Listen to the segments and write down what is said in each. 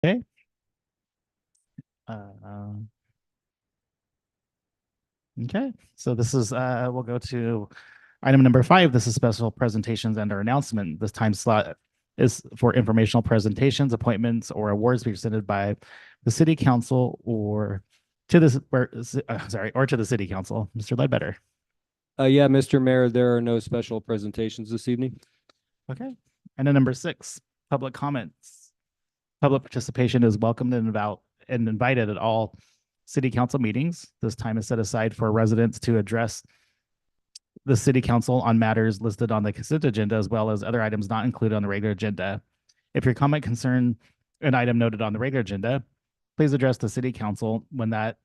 Okay. Uh, okay. So this is we'll go to item number 5. This is special presentations and our announcement. This time slot is for informational presentations, appointments, or awards presented by the city council or to this or to the city council. Mr. Ledbetter. Yeah, Mr. Mayor, there are no special presentations this evening. Okay. And then number 6, public comments. Public participation is welcomed and invited at all city council meetings. This time is set aside for residents to address the city council on matters listed on the consent agenda, as well as other items not included on the regular agenda. If your comment concern an item noted on the regular agenda, please address the city council when that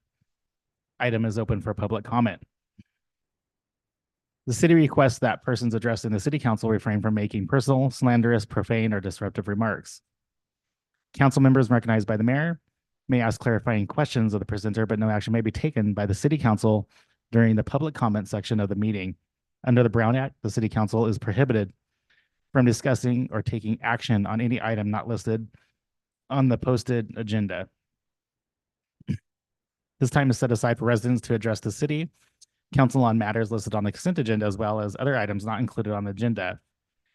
item is open for public comment. The city requests that persons addressed in the city council refrain from making personal, slanderous, profane, or disruptive remarks. Council members recognized by the mayor may ask clarifying questions of the presenter, but no action may be taken by the city council during the public comment section of the meeting. Under the Brown Act, the city council is prohibited from discussing or taking action on any item not listed on the posted agenda. This time is set aside for residents to address the city council on matters listed on the consent agenda, as well as other items not included on the agenda.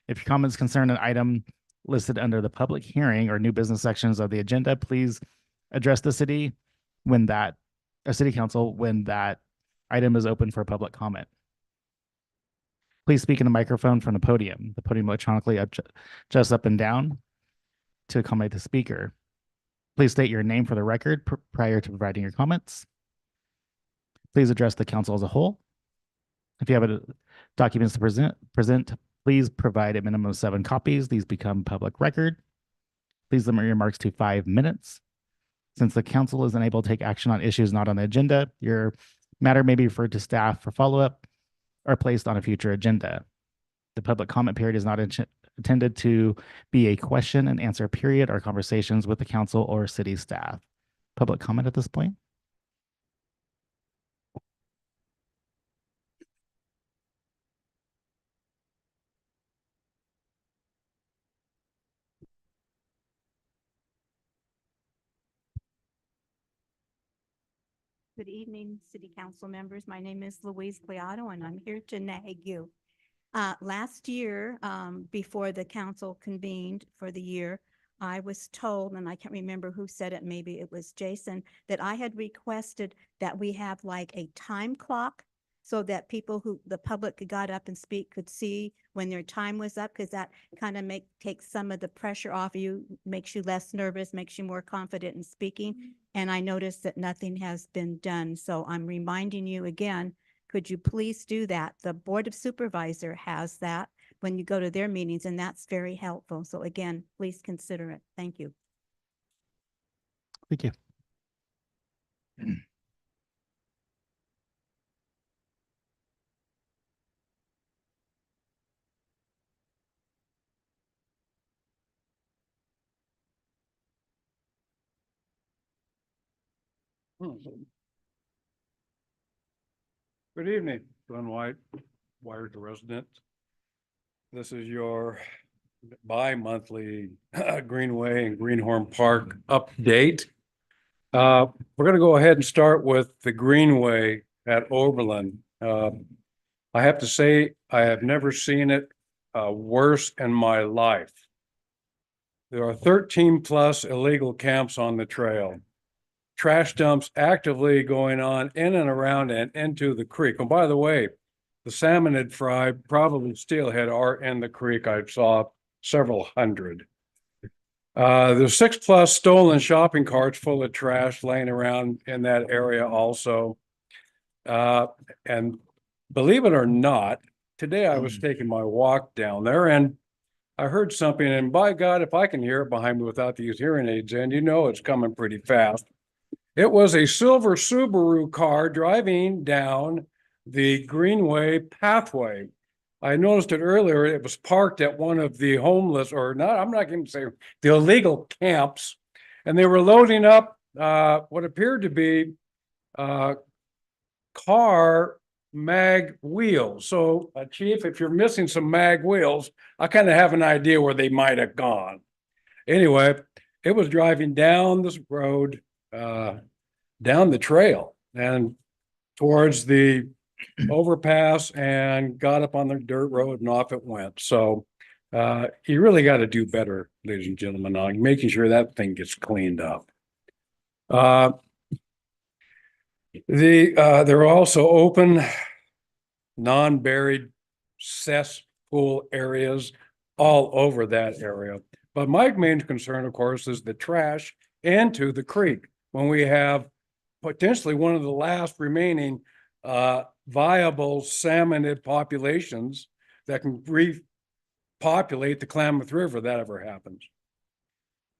If your comments concern an item listed under the public hearing or new business sections of the agenda, please address the city council when that item is open for public comment. Please speak in a microphone from the podium. The podium electronically adjusts up and down to accommodate the speaker. Please state your name for the record prior to providing your comments. Please address the council as a whole. If you have documents to present, please provide a minimum of 7 copies. These become public record. Please limit your remarks to 5 minutes. Since the council is unable to take action on issues not on the agenda, your matter may be referred to staff for follow-up or placed on a future agenda. The public comment period is not intended to be a question and answer period or conversations with the council or city staff. Public comment at this point? Good evening, City Council members. My name is Louise Gliotto, and I'm here to nag you. Last year, before the council convened for the year, I was told, and I can't remember who said it, maybe it was Jason, that I had requested that we have like a time clock so that the public who got up and speak could see when their time was up, because that kind of takes some of the pressure off you, makes you less nervous, makes you more confident in speaking. And I noticed that nothing has been done. So I'm reminding you again, could you please do that? The Board of Supervisor has that when you go to their meetings, and that's very helpful. So again, please consider it. Thank you. Thank you. Good evening, Glenn White, Wired to Resident. This is your bi-monthly Greenway and Greenhorn Park update. We're going to go ahead and start with the Greenway at Oberlin. I have to say, I have never seen it worse in my life. There are 13 plus illegal camps on the trail. Trash dumps actively going on in and around and into the creek. And by the way, the salmonid fry, probably steelhead, are in the creek. I saw several hundred. There's 6 plus stolen shopping carts full of trash laying around in that area also. And believe it or not, today I was taking my walk down there and I heard something, and by God, if I can hear it behind me without these hearing aids in, you know it's coming pretty fast. It was a silver Subaru car driving down the Greenway pathway. I noticed it earlier. It was parked at one of the homeless, or not, I'm not going to say the illegal camps, and they were loading up what appeared to be car mag wheels. So, Chief, if you're missing some mag wheels, I kind of have an idea where they might have gone. Anyway, it was driving down this road, down the trail and towards the overpass and got up on the dirt road and off it went. So you really got to do better, ladies and gentlemen, on making sure that thing gets cleaned up. There are also open, non-buried cesspool areas all over that area. But my main concern, of course, is the trash into the creek when we have potentially one of the last remaining viable salmonid populations that can repopulate the Klamath River if that ever happens.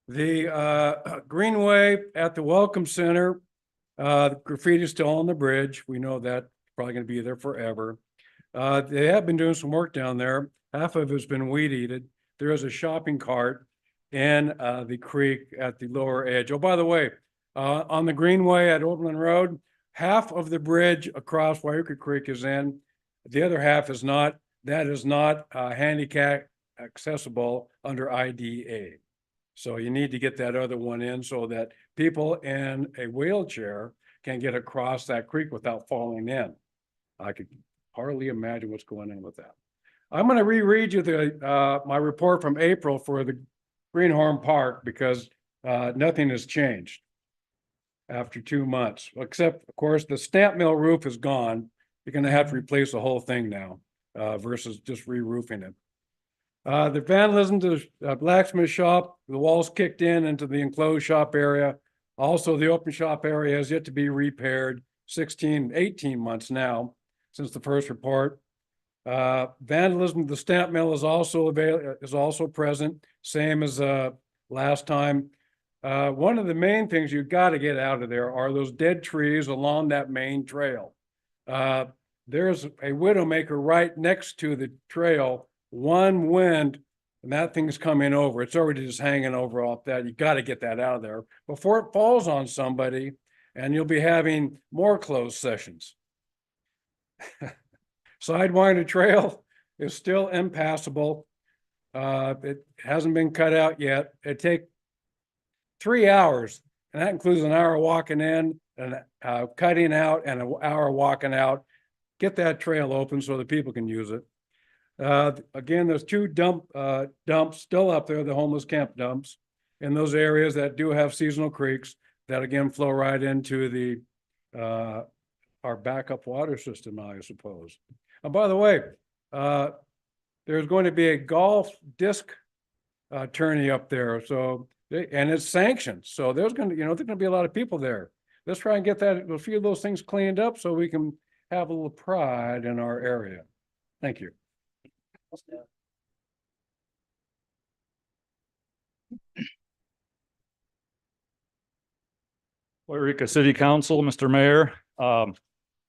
The greenway at the Welcome Center, the graffiti is still on the bridge. We know that probably going to be there forever. They have been doing some work down there. Half of it's been weed eated. There is a shopping cart in the creek at the lower edge. Oh, by the way, on the greenway at Overland Road, half of the bridge across Wairika Creek is in. The other half is not. That is not handicap accessible under IDA. So you need to get that other one in so that people in a wheelchair can get across that creek without falling in. I could hardly imagine what's going on with that. I'm going to reread you my report from April for the Greenhorn Park because nothing has changed after 2 months, except of course the stamp mill roof is gone. You're going to have to replace the whole thing now versus just re-roofing it. The vandalism to the blacksmith shop, the walls kicked in into the enclosed shop area. Also, the open shop area has yet to be repaired, 18 months now since the first report. Vandalism to the stamp mill is also present, same as last time. One of the main things you've got to get out of there are those dead trees along that main trail. There's a widowmaker right next to the trail. One wind and that thing's coming over. It's already just hanging over off that. You got to get that out of there before it falls on somebody and you'll be having more closed sessions. Sidewinder Trail is still impassable. It hasn't been cut out yet. It takes 3 hours, and that includes an hour walking in and cutting out and an hour walking out. Get that trail open so that people can use it. Again, there's 2 dumps still up there, the homeless camp dumps in those areas that do have seasonal creeks that again flow right into the our backup water system, I suppose. And by the way, there's going to be a golf disc tourney up there, so and it's sanctioned, so there's going to be a lot of people there. Let's try and get a few of those things cleaned up so we can have a little pride in our area. Thank you. Wairika City Council, Mr. Mayor.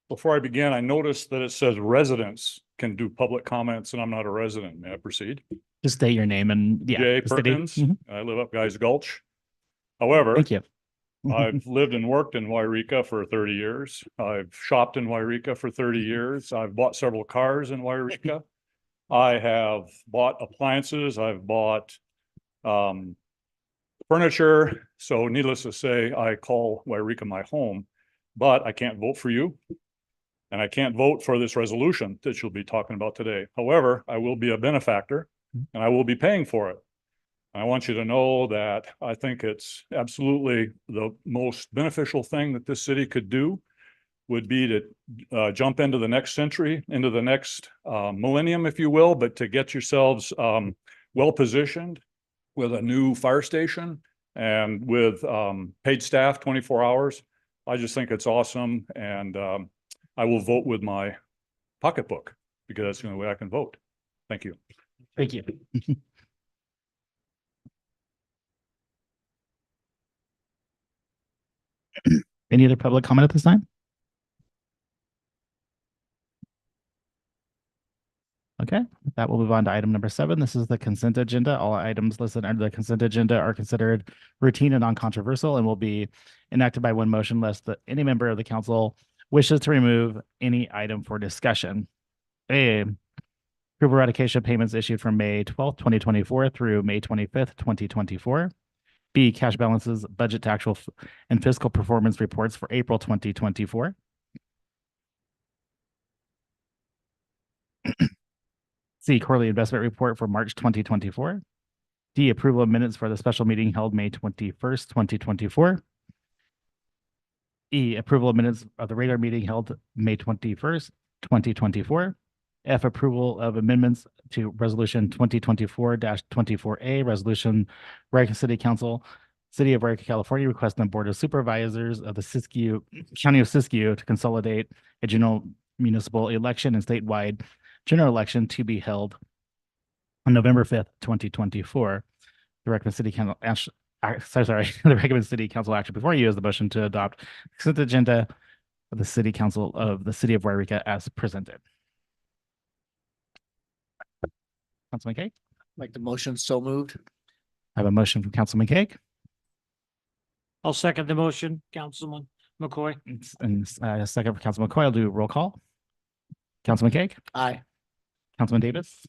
Before I begin, I noticed that it says residents can do public comments and I'm not a resident. May I proceed? Just state your name and Jay the city. Perkins. Mhm. I live up Guys Gulch. However, Thank you. I've lived and worked in Wairika for 30 years. I've shopped in Wairika for 30 years. I've bought several cars in Wairika. I have bought appliances. I've bought furniture. So needless to say, I call Wairika my home, but I can't vote for you. And I can't vote for this resolution that you'll be talking about today. However, I will be a benefactor and I will be paying for it. I want you to know that I think it's absolutely the most beneficial thing that this city could do would be to jump into the next century, into the next millennium, if you will, but to get yourselves well positioned with a new fire station and with paid staff 24 hours. I just think it's awesome. And I will vote with my pocketbook because that's the only way I can vote. Thank you. Thank you. Any other public comment at this time? Okay, with that, we'll move on to item number 7. This is the consent agenda. All items listed under the consent agenda are considered routine and non-controversial and will be enacted by one motion unless any member of the council wishes to remove any item for discussion. A, approval eradication payments issued from May 12th, 2024 through May 25th, 2024. B, cash balances, budget to actual and fiscal performance reports for April 2024. C, quarterly investment report for March 2024. D, approval of minutes for the special meeting held May 21st, 2024. E, approval of minutes of the regular meeting held May 21st, 2024. F, approval of amendments to Resolution 2024-24A, Resolution Wairika City Council, City of Wairika, California, requesting the Board of Supervisors of the Siskiyou, County of Siskiyou to consolidate a general municipal election and statewide general election to be held on November 5th, 2024. The recommended city council the recommended city council action before you is the motion to adopt consent agenda of the city council of the city of Wairika as presented. Councilman Cake? Make the motion, so moved. I have a motion from Councilman Cake I'll second the motion, Councilman McCoy. and a second for Councilman McCoy. I'll do a roll call. Councilman Cake, Aye. Councilman Davis,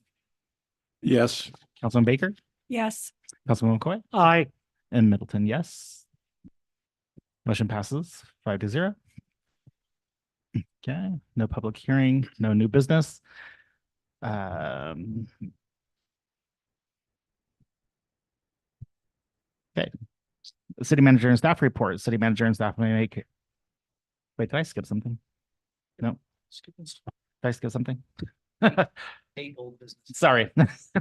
Yes. Councilman Baker, Yes. Councilman McCoy, Aye. and Middleton, yes. Motion passes 5-0. Okay, no public hearing, no new business. Okay. The city manager and staff report. City manager and staff may make. Wait, did I skip something? No, did I skip something? Eight old business. Sorry.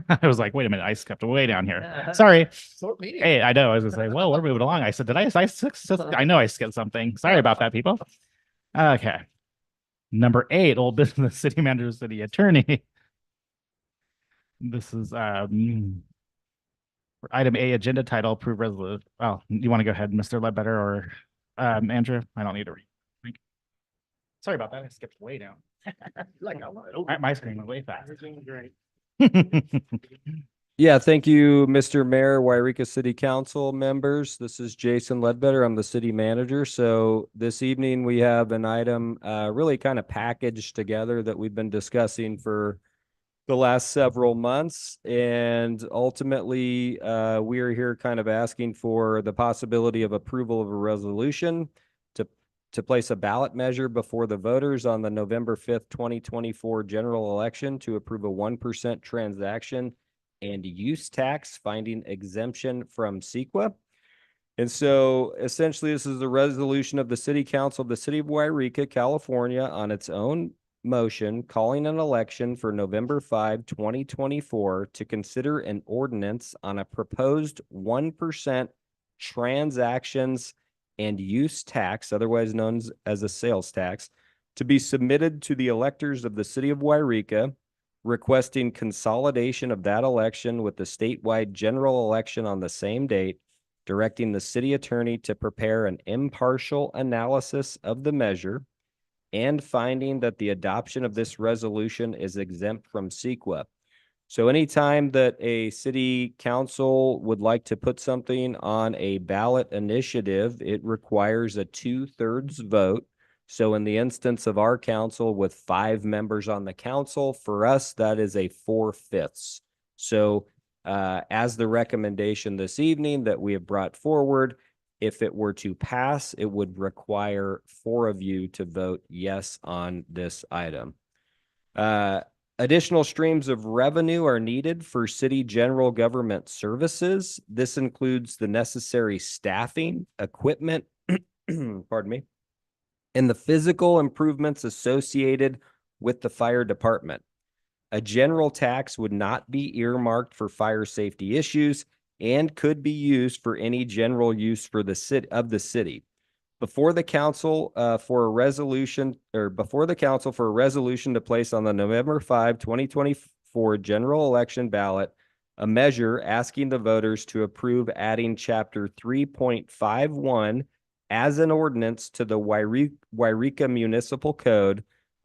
I was like, wait a minute, I skipped way down here. Sorry. Short meeting. Hey, I know. I was gonna say, well, we're moving along. I said, did I know I skipped something. Sorry about that, people. Okay. Number 8, old business, city manager, city attorney. This is item A, agenda title, approve resolution. Well, you want to go ahead, Mr. Ledbetter or Andrew? I don't need to read. Sorry about that. I skipped way down. My screen went way fast. Yeah, thank you, Mr. Mayor, Wairika City Council members. This is Jason Ledbetter. I'm the city manager. So this evening we have an item really kind of packaged together that we've been discussing for the last several months. And ultimately, we are here kind of asking for the possibility of approval of a resolution to place a ballot measure before the voters on the November 5th, 2024 general election to approve a 1% transaction and use tax finding exemption from CEQA. And so essentially this is a resolution of the city council of the city of Wairika, California on its own motion calling an election for November 5, 2024 to consider an ordinance on a proposed 1% transactions and use tax, otherwise known as a sales tax, to be submitted to the electors of the city of Wairika, requesting consolidation of that election with the statewide general election on the same date, directing the city attorney to prepare an impartial analysis of the measure, and finding that the adoption of this resolution is exempt from CEQA. So anytime that a city council would like to put something on a ballot initiative, it requires a 2/3 vote. So in the instance of our council with 5 members on the council, for us, that is a 4/5. So as the recommendation this evening that we have brought forward, if it were to pass, it would require 4 of you to vote yes on this item. Additional streams of revenue are needed for city general government services. This includes the necessary staffing, equipment, pardon me, and the physical improvements associated with the fire department. A general tax would not be earmarked for fire safety issues and could be used for any general use for the city. Before the council for a resolution to place on the November 5, 2024 general election ballot, a measure asking the voters to approve adding chapter 3.51 as an ordinance to the Wairika Municipal Code,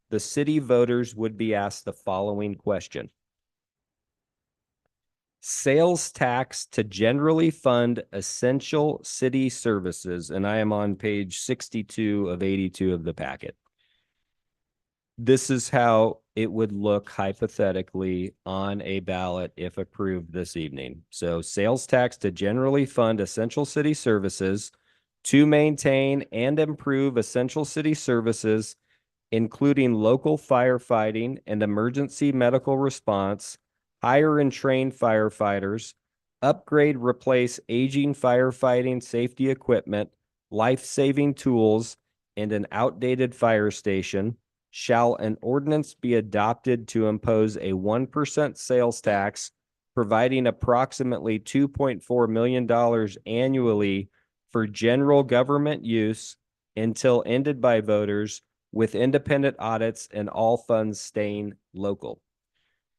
the city voters would be asked the following question. Sales tax to generally fund essential city services, and I am on page 62 of 82 of the packet. This is how it would look hypothetically on a ballot if approved this evening. So sales tax to generally fund essential city services, to maintain and improve essential city services, including local firefighting and emergency medical response, hire and train firefighters, upgrade, replace aging firefighting safety equipment, life-saving tools, and an outdated fire station. Shall an ordinance be adopted to impose a 1% sales tax, providing approximately $2.4 million annually for general government use until ended by voters, with independent audits and all funds staying local.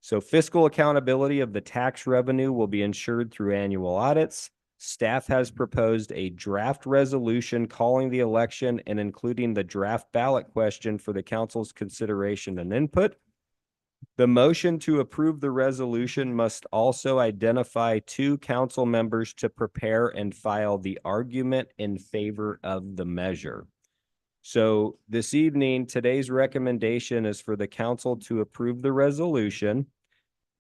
So fiscal accountability of the tax revenue will be ensured through annual audits. Staff has proposed a draft resolution calling the election and including the draft ballot question for the council's consideration and input. The motion to approve the resolution must also identify 2 council members to prepare and file the argument in favor of the measure. So this evening, today's recommendation is for the council to approve the resolution,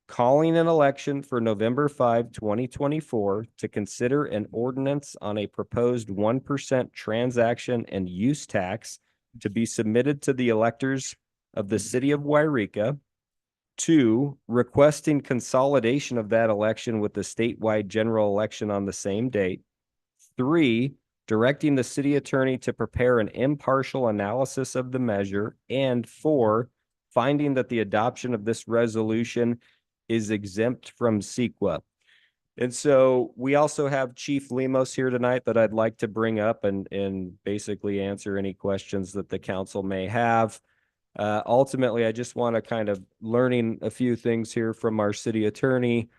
calling an election for November 5, 2024, to consider an ordinance on a proposed 1% transaction and use tax to be submitted to the electors of the city of Wairika. 2, requesting consolidation of that election with the statewide general election on the same date. 3, directing the city attorney to prepare an impartial analysis of the measure. And 4, finding that the adoption of this resolution is exempt from CEQA. And so we also have Chief Lemos here tonight that I'd like to bring up and basically answer any questions that the council may have. Ultimately, I just want to kind of learning a few things here from our city attorney.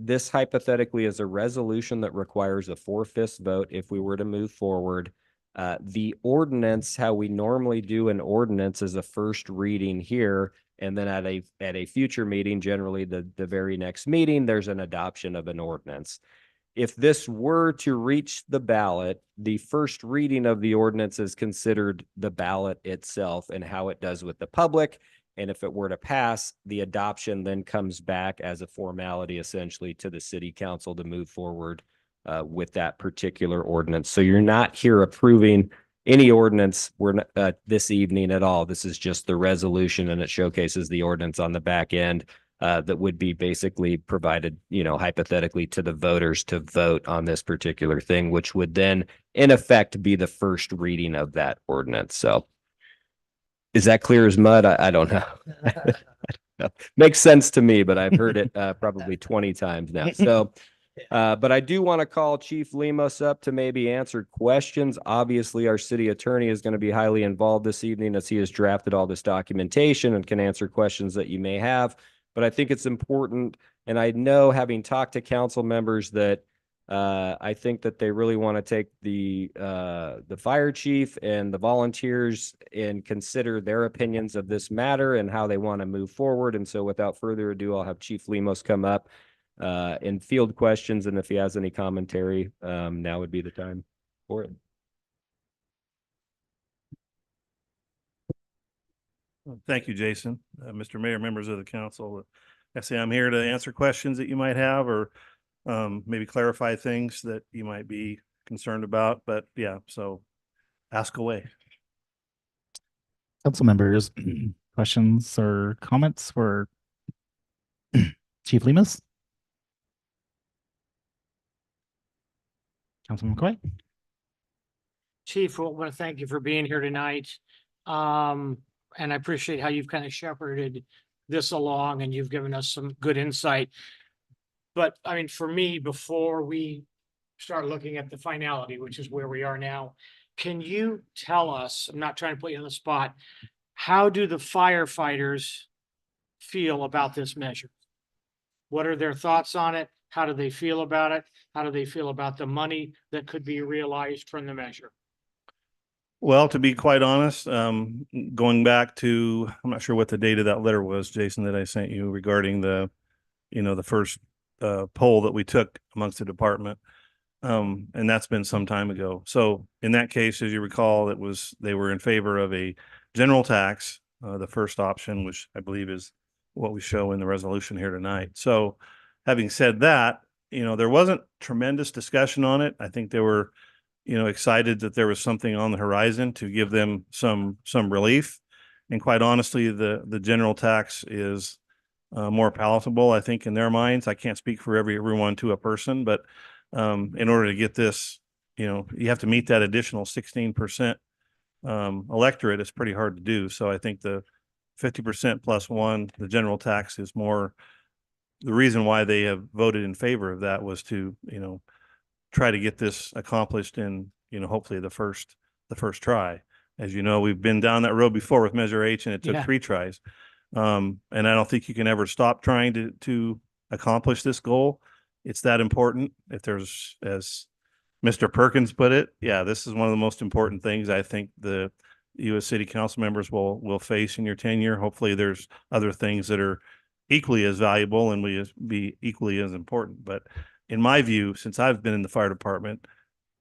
This hypothetically is a resolution that requires a 4/5 vote if we were to move forward. The ordinance, how we normally do an ordinance, is a first reading here, and then at a future meeting, generally the very next meeting, there's an adoption of an ordinance. If this were to reach the ballot, the first reading of the ordinance is considered the ballot itself and how it does with the public. And if it were to pass, the adoption then comes back as a formality essentially to the city council to move forward with that particular ordinance. So you're not here approving any ordinance this evening at all. This is just the resolution, and it showcases the ordinance on the back end that would be basically provided, hypothetically to the voters to vote on this particular thing, which would then in effect be the first reading of that ordinance. So is that clear as mud? I don't know. Makes sense to me, but I've heard it probably 20 times now. So, but I do want to call Chief Lemos up to maybe answer questions. Obviously, our city attorney is going to be highly involved this evening as he has drafted all this documentation and can answer questions that you may have. But I think it's important, and I know, having talked to council members, that I think that they really want to take the fire chief and the volunteers and consider their opinions of this matter and how they want to move forward. And so without further ado, I'll have Chief Lemos come up and field questions. And if he has any commentary, now would be the time for it. Thank you, Jason. Mr. Mayor, members of the council. I say I'm here to answer questions that you might have, or maybe clarify things that you might be concerned about. But yeah, so ask away. Council members, questions or comments for Chief Lemos? Councilman McCoy? Chief, I want to thank you for being here tonight. And I appreciate how you've kind of shepherded this along and you've given us some good insight. But I mean, for me, before we start looking at the finality, which is where we are now, can you tell us, I'm not trying to put you on the spot, how do the firefighters feel about this measure? What are their thoughts on it? How do they feel about it? How do they feel about the money that could be realized from the measure? Well, to be quite honest, going back to, I'm not sure what the date of that letter was, Jason, that I sent you regarding the first poll that we took amongst the department. And that's been some time ago. So in that case, as you recall, they were in favor of a general tax, the first option, which I believe is what we show in the resolution here tonight. So having said that, there wasn't tremendous discussion on it. I think they were, excited that there was something on the horizon to give them some relief. And quite honestly, the general tax is more palatable, I think, in their minds. I can't speak for everyone to a person, but in order to get this, you have to meet that additional 16% electorate. It's pretty hard to do. So I think the 50% plus one, the general tax, is more the reason why they have voted in favor of that, was to, try to get this accomplished in, hopefully the first try. As you know, we've been down that road before with Measure H, and it took Yeah. 3 tries. And I don't think you can ever stop trying to accomplish this goal. It's that important. If there's, as Mr. Perkins put it, yeah, this is one of the most important things I think you as city council members will face in your tenure. Hopefully there's other things that are equally as valuable and will be equally as important. But in my view, since I've been in the fire department,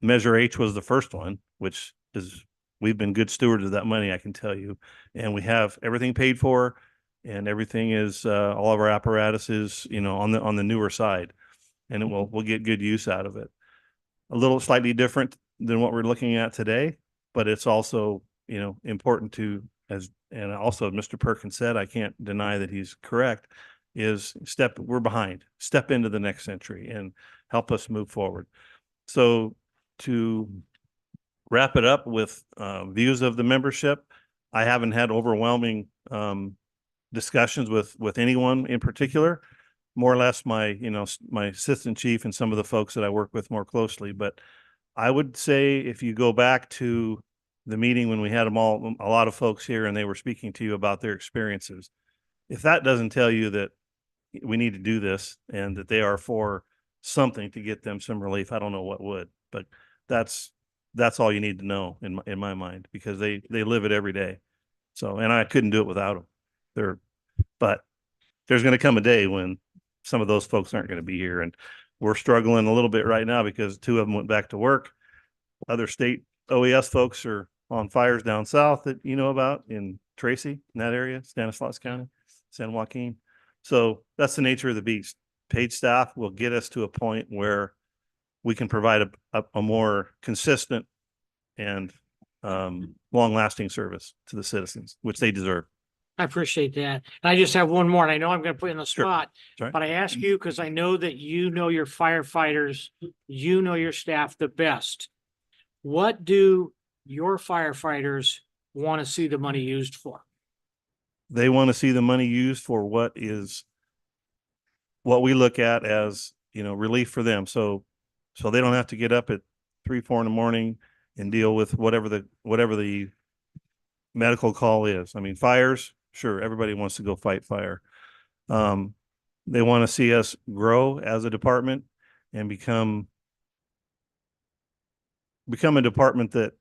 Measure H was the first one, which is, we've been good stewards of that money, I can tell you. And we have everything paid for, and everything is, all of our apparatus is, on the newer side, and we'll get good use out of it. A little slightly different than what we're looking at today, but it's also, important to, and also Mr. Perkins said, I can't deny that he's correct, is we're behind, step into the next century and help us move forward. So to wrap it up with views of the membership, I haven't had overwhelming discussions with anyone in particular. More or less my assistant chief and some of the folks that I work with more closely. But I would say, if you go back to the meeting when we had a lot of folks here, and they were speaking to you about their experiences, if that doesn't tell you that we need to do this and that they are for something to get them some relief, I don't know what would. But that's all you need to know in my mind, because they live it every day. So, and I couldn't do it without them. But there's going to come a day when some of those folks aren't going to be here, and we're struggling a little bit right now because 2 of them went back to work. Other state OES folks are on fires down south that you know about, in Tracy, in that area, Stanislaus County, San Joaquin. So that's the nature of the beast. Paid staff will get us to a point where we can provide a more consistent and long-lasting service to the citizens, which they deserve. I appreciate that. And I just have one more, and I know I'm going to put you on the Sure. spot, That's right. but I ask you because I know that you know your firefighters, you know your staff the best. What do your firefighters want to see the money used for? They want to see the money used for what we look at as, relief for them. So they don't have to get up at 3, 4 in the morning and deal with whatever the medical call is. I mean, fires, sure, everybody wants to go fight fire. They want to see us grow as a department and become a department that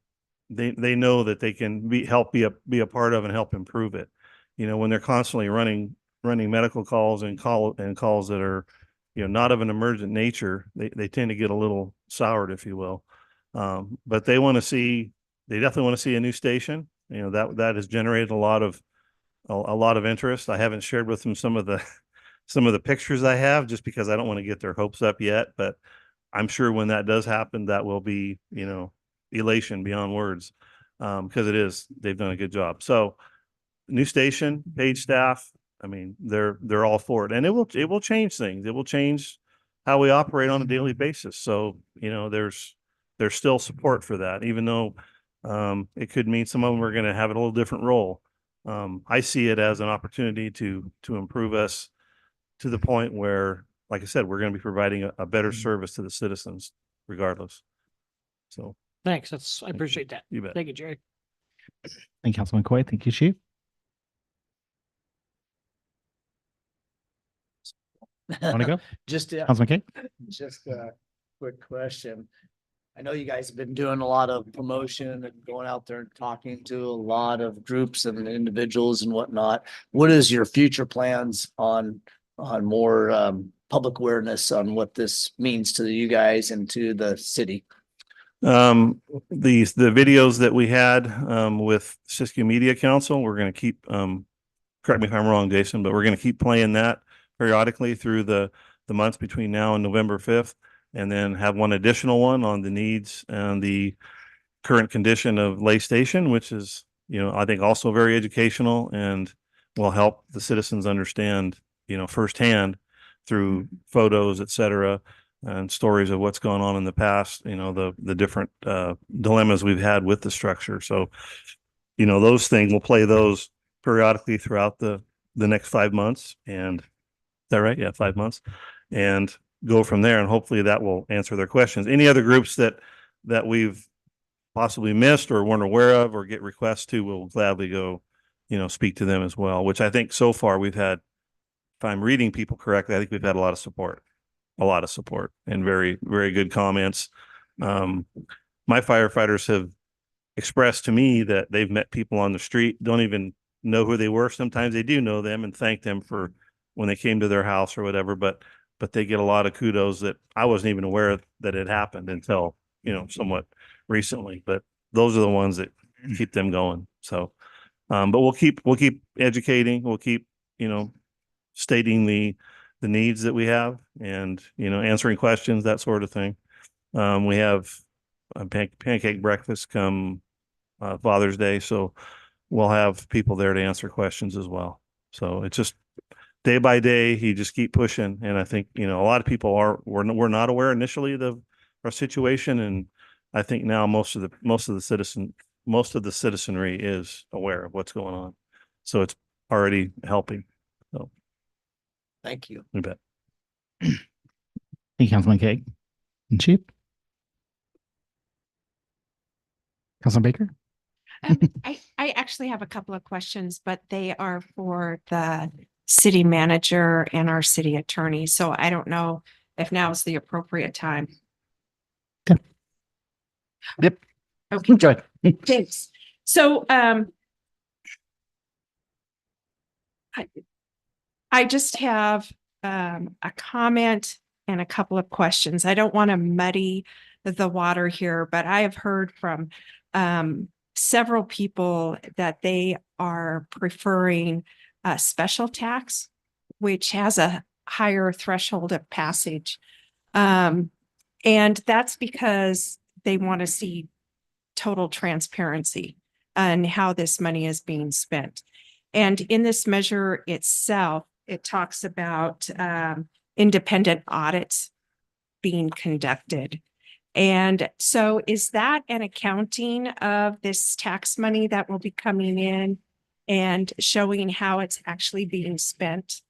they know that they can be a part of and help improve it. When they're constantly running medical calls and calls that are, not of an emergent nature, they tend to get a little soured, if you will. But they definitely want to see a new station. That has generated a lot of interest. I haven't shared with them some of the pictures I have, just because I don't want to get their hopes up yet, but I'm sure when that does happen, that will be, elation beyond words. Because they've done a good job. So new station, paid staff, I mean, they're all for it, and it will change things. It will change how we operate on a daily basis. So, there's still support for that, even though it could mean some of them are going to have a little different role. I see it as an opportunity to improve us to the point where, like I said, we're going to be providing a better service to the citizens regardless. So Thanks. I appreciate that. you bet. Thank you, Jerry. Thank you, Councilman Coy. Thank you, Chief. Want to go? Just, Councilman Kay? just a quick question. I know you guys have been doing a lot of promotion and going out there and talking to a lot of groups and individuals and whatnot. What is your future plans on more public awareness on what this means to you guys and to the city? The videos that we had, with Siskiyou Media Council, we're going to keep, correct me if I'm wrong, Jason, but we're going to keep playing that periodically through the months between now and November 5th, and then have one additional one on the needs and the current condition of Lay Station, which is, I think also very educational and will help the citizens understand, firsthand through photos, et cetera, and stories of what's gone on in the past, the different dilemmas we've had with the structure. So, those things, we'll play those periodically throughout the next 5 months. And is that right? Yeah, 5 months. And go from there. And hopefully that will answer their questions. Any other groups that we've possibly missed or weren't aware of or get requests to, we'll gladly go, speak to them as well, which I think so far we've had, if I'm reading people correctly, I think we've had a lot of support and very, very good comments. My firefighters have expressed to me that they've met people on the street, don't even know who they were. Sometimes they do know them and thank them for when they came to their house or whatever, but they get a lot of kudos that I wasn't even aware that it happened until, somewhat recently. But those are the ones that keep them going. So, but we'll keep educating. We'll keep, stating the needs that we have and, answering questions, that sort of thing. We have a pancake breakfast come Father's Day. So we'll have people there to answer questions as well. So it's just day by day, you just keep pushing. And I think, a lot of people were not aware initially of our situation. And I think now most of the citizenry is aware of what's going on. So it's already helping. So Thank you. you bet. Thank you, Councilman Kaeg. And Chief? Councilman Baker? I actually have a couple of questions, but they are for the city manager and our city attorney. So I don't know if now is the appropriate time. Yep. Okay, Go ahead. thanks. So, I just have, a comment and a couple of questions. I don't want to muddy the water here, but I have heard from, several people that they are preferring a special tax, which has a higher threshold of passage. And that's because they want to see total transparency on how this money is being spent. And in this measure itself, it talks about independent audits being conducted. And so is that an accounting of this tax money that will be coming in and showing how it's actually being spent?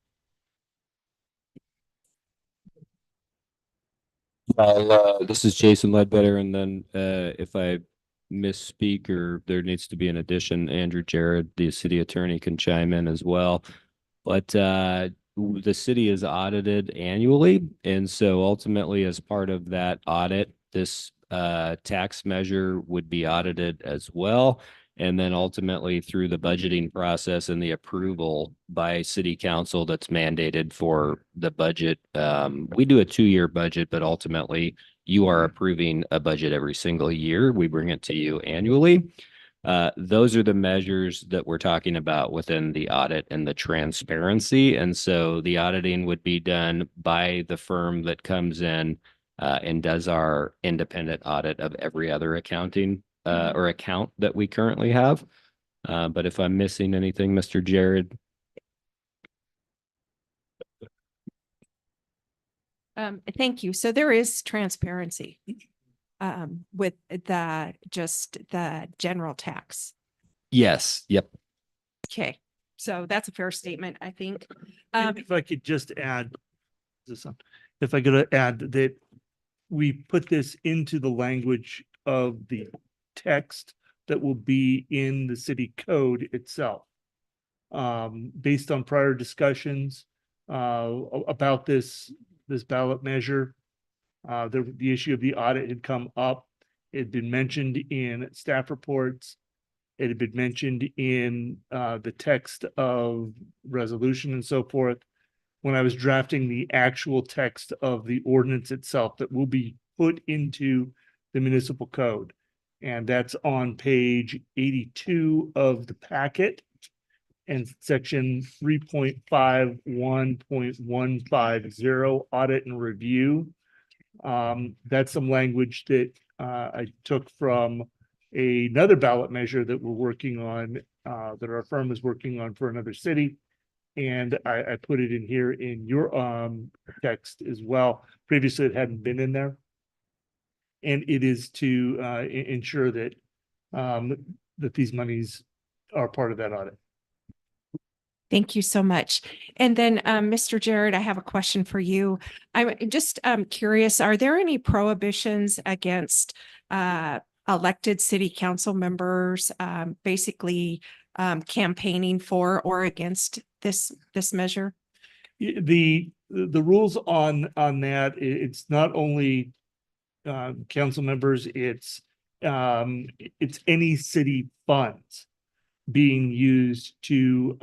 Well, this is Jason Ledbetter, and then if I misspeak or there needs to be an addition, Andrew Jared, the city attorney, can chime in as well. But the city is audited annually, and so ultimately, as part of that audit, this tax measure would be audited as well. And then ultimately through the budgeting process and the approval by city council that's mandated for the budget. We do a 2-year budget, but ultimately you are approving a budget every single year. We bring it to you annually. Those are the measures that we're talking about within the audit and the transparency. And so the auditing would be done by the firm that comes in and does our independent audit of every other accounting or account that we currently have. But if I'm missing anything, Mr. Jared. Thank you. So there is transparency with just the general tax. Yes. Yep. Okay, so that's a fair statement, I think. If I could just add, if I could add that we put this into the language of the text that will be in the city code itself. Based on prior discussions about this ballot measure, the issue of the audit had come up. It had been mentioned in staff reports. It had been mentioned in the text of resolution and so forth. When I was drafting the actual text of the ordinance itself that will be put into the municipal code. And that's on page 82 of the packet and section 3.51.150 audit and review. That's some language that I took from another ballot measure that we're working on, that our firm is working on for another city. And I put it in here in your text as well. Previously, it hadn't been in there. And it is to ensure that that these monies are part of that audit. Thank you so much. And then, Mr. Jared, I have a question for you. I'm just curious, are there any prohibitions against elected city council members basically campaigning for or against this measure? The rules on that, it's not only council members, it's any city funds being used to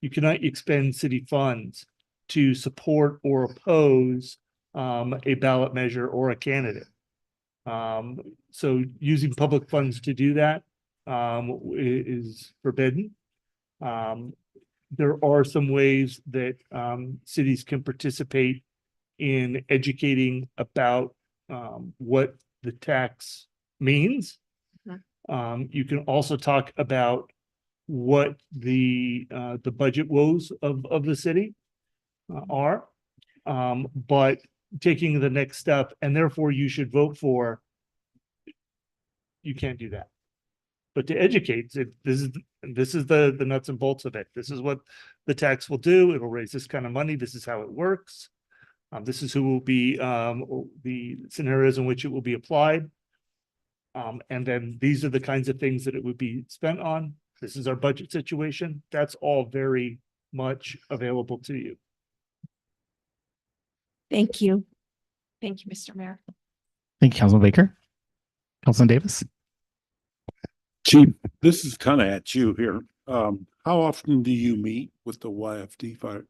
you cannot expend city funds to support or oppose a ballot measure or a candidate. So using public funds to do that is forbidden. There are some ways that cities can participate in educating about what the tax means. You can also talk about what the budget woes of the city are, but taking the next step, and therefore you should vote for. You can't do that. But to educate, this is the nuts and bolts of it. This is what the tax will do. It'll raise this kind of money. This is how it works. This is who will be the scenarios in which it will be applied. And then these are the kinds of things that it would be spent on. This is our budget situation. That's all very much available to you. Thank you. Thank you, Mr. Mayor. Thank you, Councilman Baker. Councilman Davis. Chief, this is kind of at you here. How often do you meet with the YFD fire?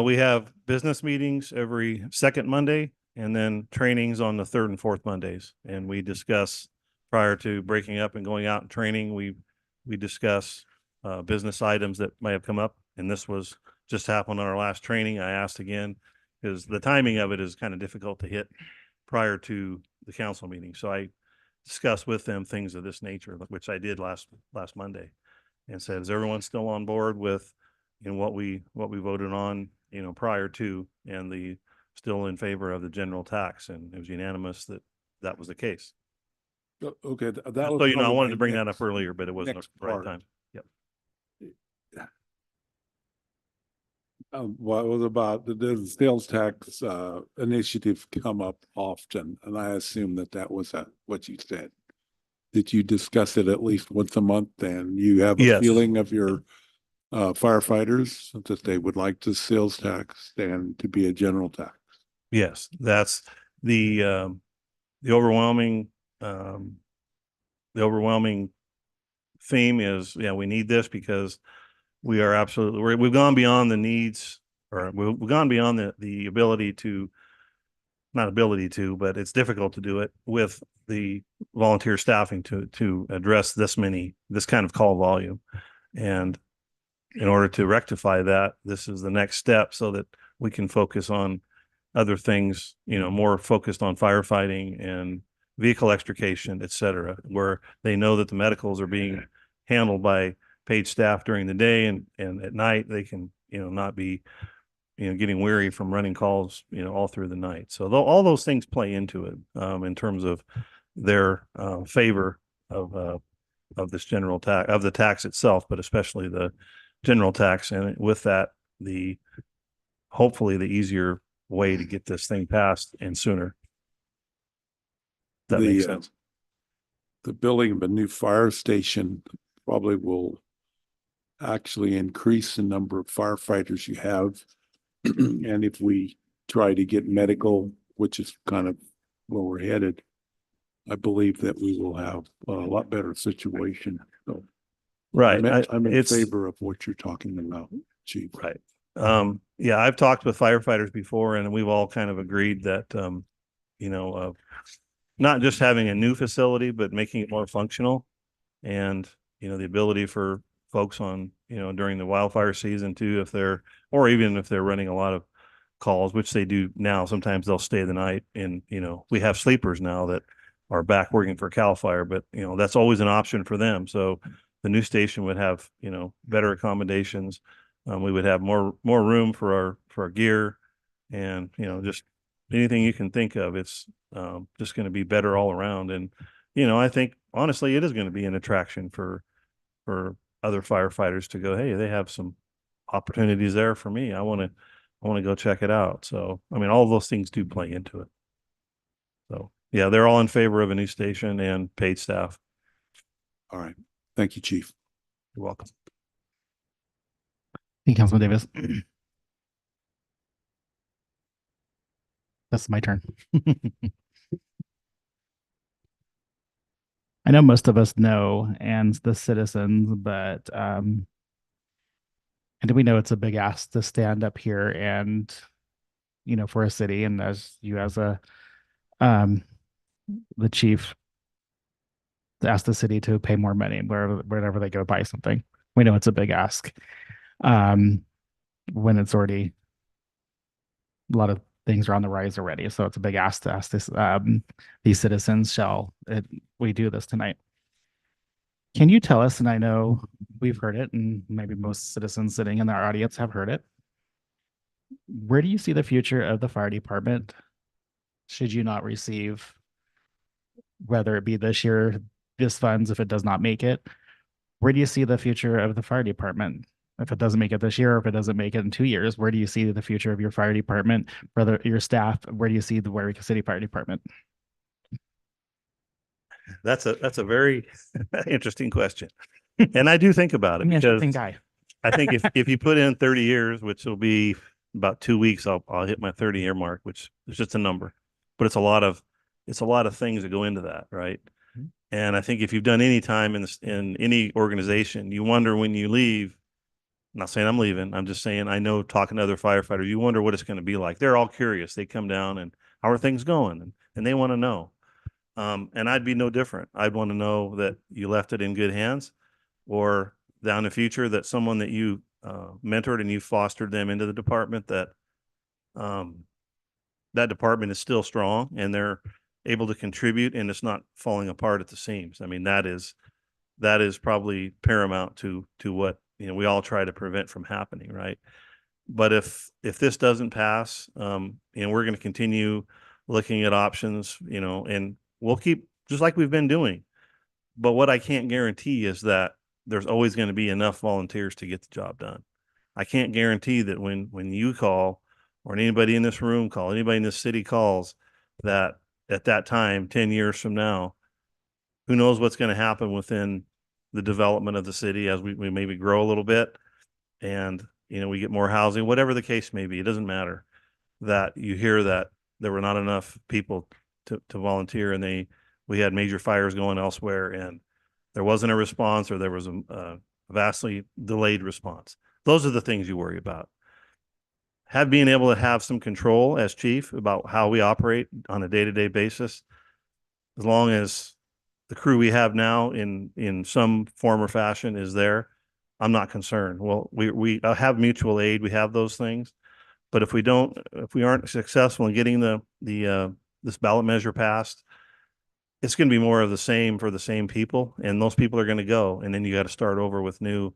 We have business meetings every second Monday and then trainings on the third and fourth Mondays. And we discuss prior to breaking up and going out and training, we discuss business items that may have come up. And this was just happened on our last training. I asked again, because the timing of it is kind of difficult to hit prior to the council meeting. So I discussed with them things of this nature, which I did last Monday, and said, is everyone still on board with what we voted on, prior to, and the still in favor of the general tax? And it was unanimous that was the case. Okay. That So, was I wanted my to bring that up next- earlier, but it wasn't next the right part. time. Yep. What was about the sales tax initiative come up often, and I assume that was what you said. Did you discuss it at least once a month? And you have a Yes. feeling of your firefighters that they would like the sales tax and to be a general tax? Yes, that's the overwhelming theme is, we need this because we are absolutely, we've gone beyond the needs, or we've gone beyond the ability to, not ability to, but it's difficult to do it with the volunteer staffing to address this kind of call volume. And in order to rectify that, this is the next step so that we can focus on other things, more focused on firefighting and vehicle extrication, et cetera, where they know that the medicals are being handled by paid staff during the day, and at night they can, not be, getting weary from running calls, all through the night. So all those things play into it, in terms of their favor of this general tax, of the tax itself, but especially the general tax. And with that, hopefully the easier way to get this thing passed and sooner. That makes sense. The building of a new fire station probably will actually increase the number of firefighters you have. And if we try to get medical, which is kind of where we're headed, I believe that we will have a lot better situation. So Right. I'm in It's- favor of what you're talking about, Chief. Right. I've talked with firefighters before, and we've all kind of agreed that, not just having a new facility, but making it more functional. And, the ability for folks on, during the wildfire season too, or even if they're running a lot of calls, which they do now, sometimes they'll stay the night and, we have sleepers now that are back working for CAL FIRE, but, that's always an option for them. So the new station would have, better accommodations. We would have more room for our gear and, just anything you can think of. It's just going to be better all around. And, I think honestly, it is going to be an attraction for other firefighters to go, hey, they have some opportunities there for me. I want to go check it out. So, I mean, all of those things do play into it. So, yeah, they're all in favor of a new station and paid staff. All right. Thank you, Chief. You're welcome. Thank you, Councilman Davis. That's my turn. I know most of us know, and the citizens, but and we know it's a big ask to stand up here and, for a city, and as you as a the chief, to ask the city to pay more money wherever they go buy something. We know it's a big ask. When it's already a lot of things are on the rise already, so it's a big ask to ask this. These citizens, we do this tonight? Can you tell us, and I know we've heard it, and maybe most citizens sitting in our audience have heard it, where do you see the future of the fire department should you not receive, whether it be this year, this funds, if it does not make it? Where do you see the future of the fire department? If it doesn't make it this year, or if it doesn't make it in 2 years, where do you see the future of your fire department, whether your staff? Where do you see the Wairika City Fire Department? That's a very interesting question. And I do think about it I'm an because interesting guy. I think if you put in 30 years, which will be about 2 weeks, I'll hit my 30-year mark, which is just a number, but it's a lot of things that go into that, right? Mm-hmm. And I think if you've done any time in any organization, you wonder when you leave. I'm not saying I'm leaving. I'm just saying I know, talking to other firefighters, you wonder what it's going to be like. They're all curious. They come down and how are things going, and they want to know. And I'd be no different. I'd want to know that you left it in good hands, or down the future that someone that you mentored and you fostered them into the department, that that department is still strong and they're able to contribute and it's not falling apart at the seams. I mean, that is probably paramount to what, we all try to prevent from happening, right? But if this doesn't pass, we're going to continue looking at options, and we'll keep just like we've been doing. But what I can't guarantee is that there's always going to be enough volunteers to get the job done. I can't guarantee that when you call, or anybody in this room call, anybody in this city calls, that at that time, 10 years from now, who knows what's going to happen within the development of the city as we maybe grow a little bit and, we get more housing, whatever the case may be. It doesn't matter that you hear that there were not enough people to volunteer, and we had major fires going elsewhere and there wasn't a response, or there was a vastly delayed response. Those are the things you worry about. Being able to have some control as chief about how we operate on a day-to-day basis, as long as the crew we have now in some form or fashion is there, I'm not concerned. Well, we have mutual aid. We have those things, but if we aren't successful in getting this ballot measure passed, it's going to be more of the same for the same people, and those people are going to go, and then you got to start over with new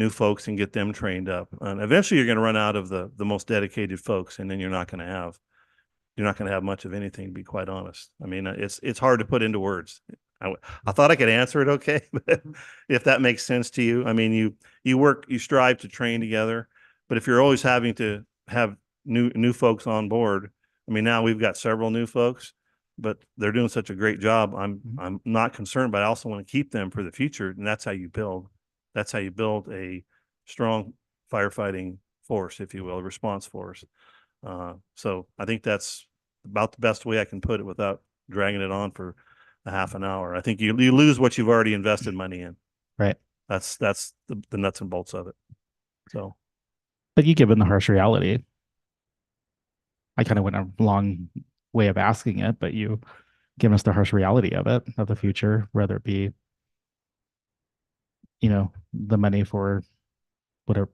folks and get them trained up. And eventually you're going to run out of the most dedicated folks, and then you're not going to have much of anything, to be quite honest. I mean, it's hard to put into words. I thought I could answer it okay, but if that makes sense to you. I mean, you strive to train together, but if you're always having to have new folks on board, I mean, now we've got several new folks, but they're doing such a great job. I'm not concerned, but I also want to keep them for the future, and that's how you build. That's how you build a strong firefighting force, if you will, a response force. So I think that's about the best way I can put it without dragging it on for a half an hour. I think you lose what you've already invested money in. Right. That's the nuts and bolts of it. So, but you given the harsh reality, I kind of went a long way of asking it, but you giving us the harsh reality of it, of the future, whether it be, the money for whatever,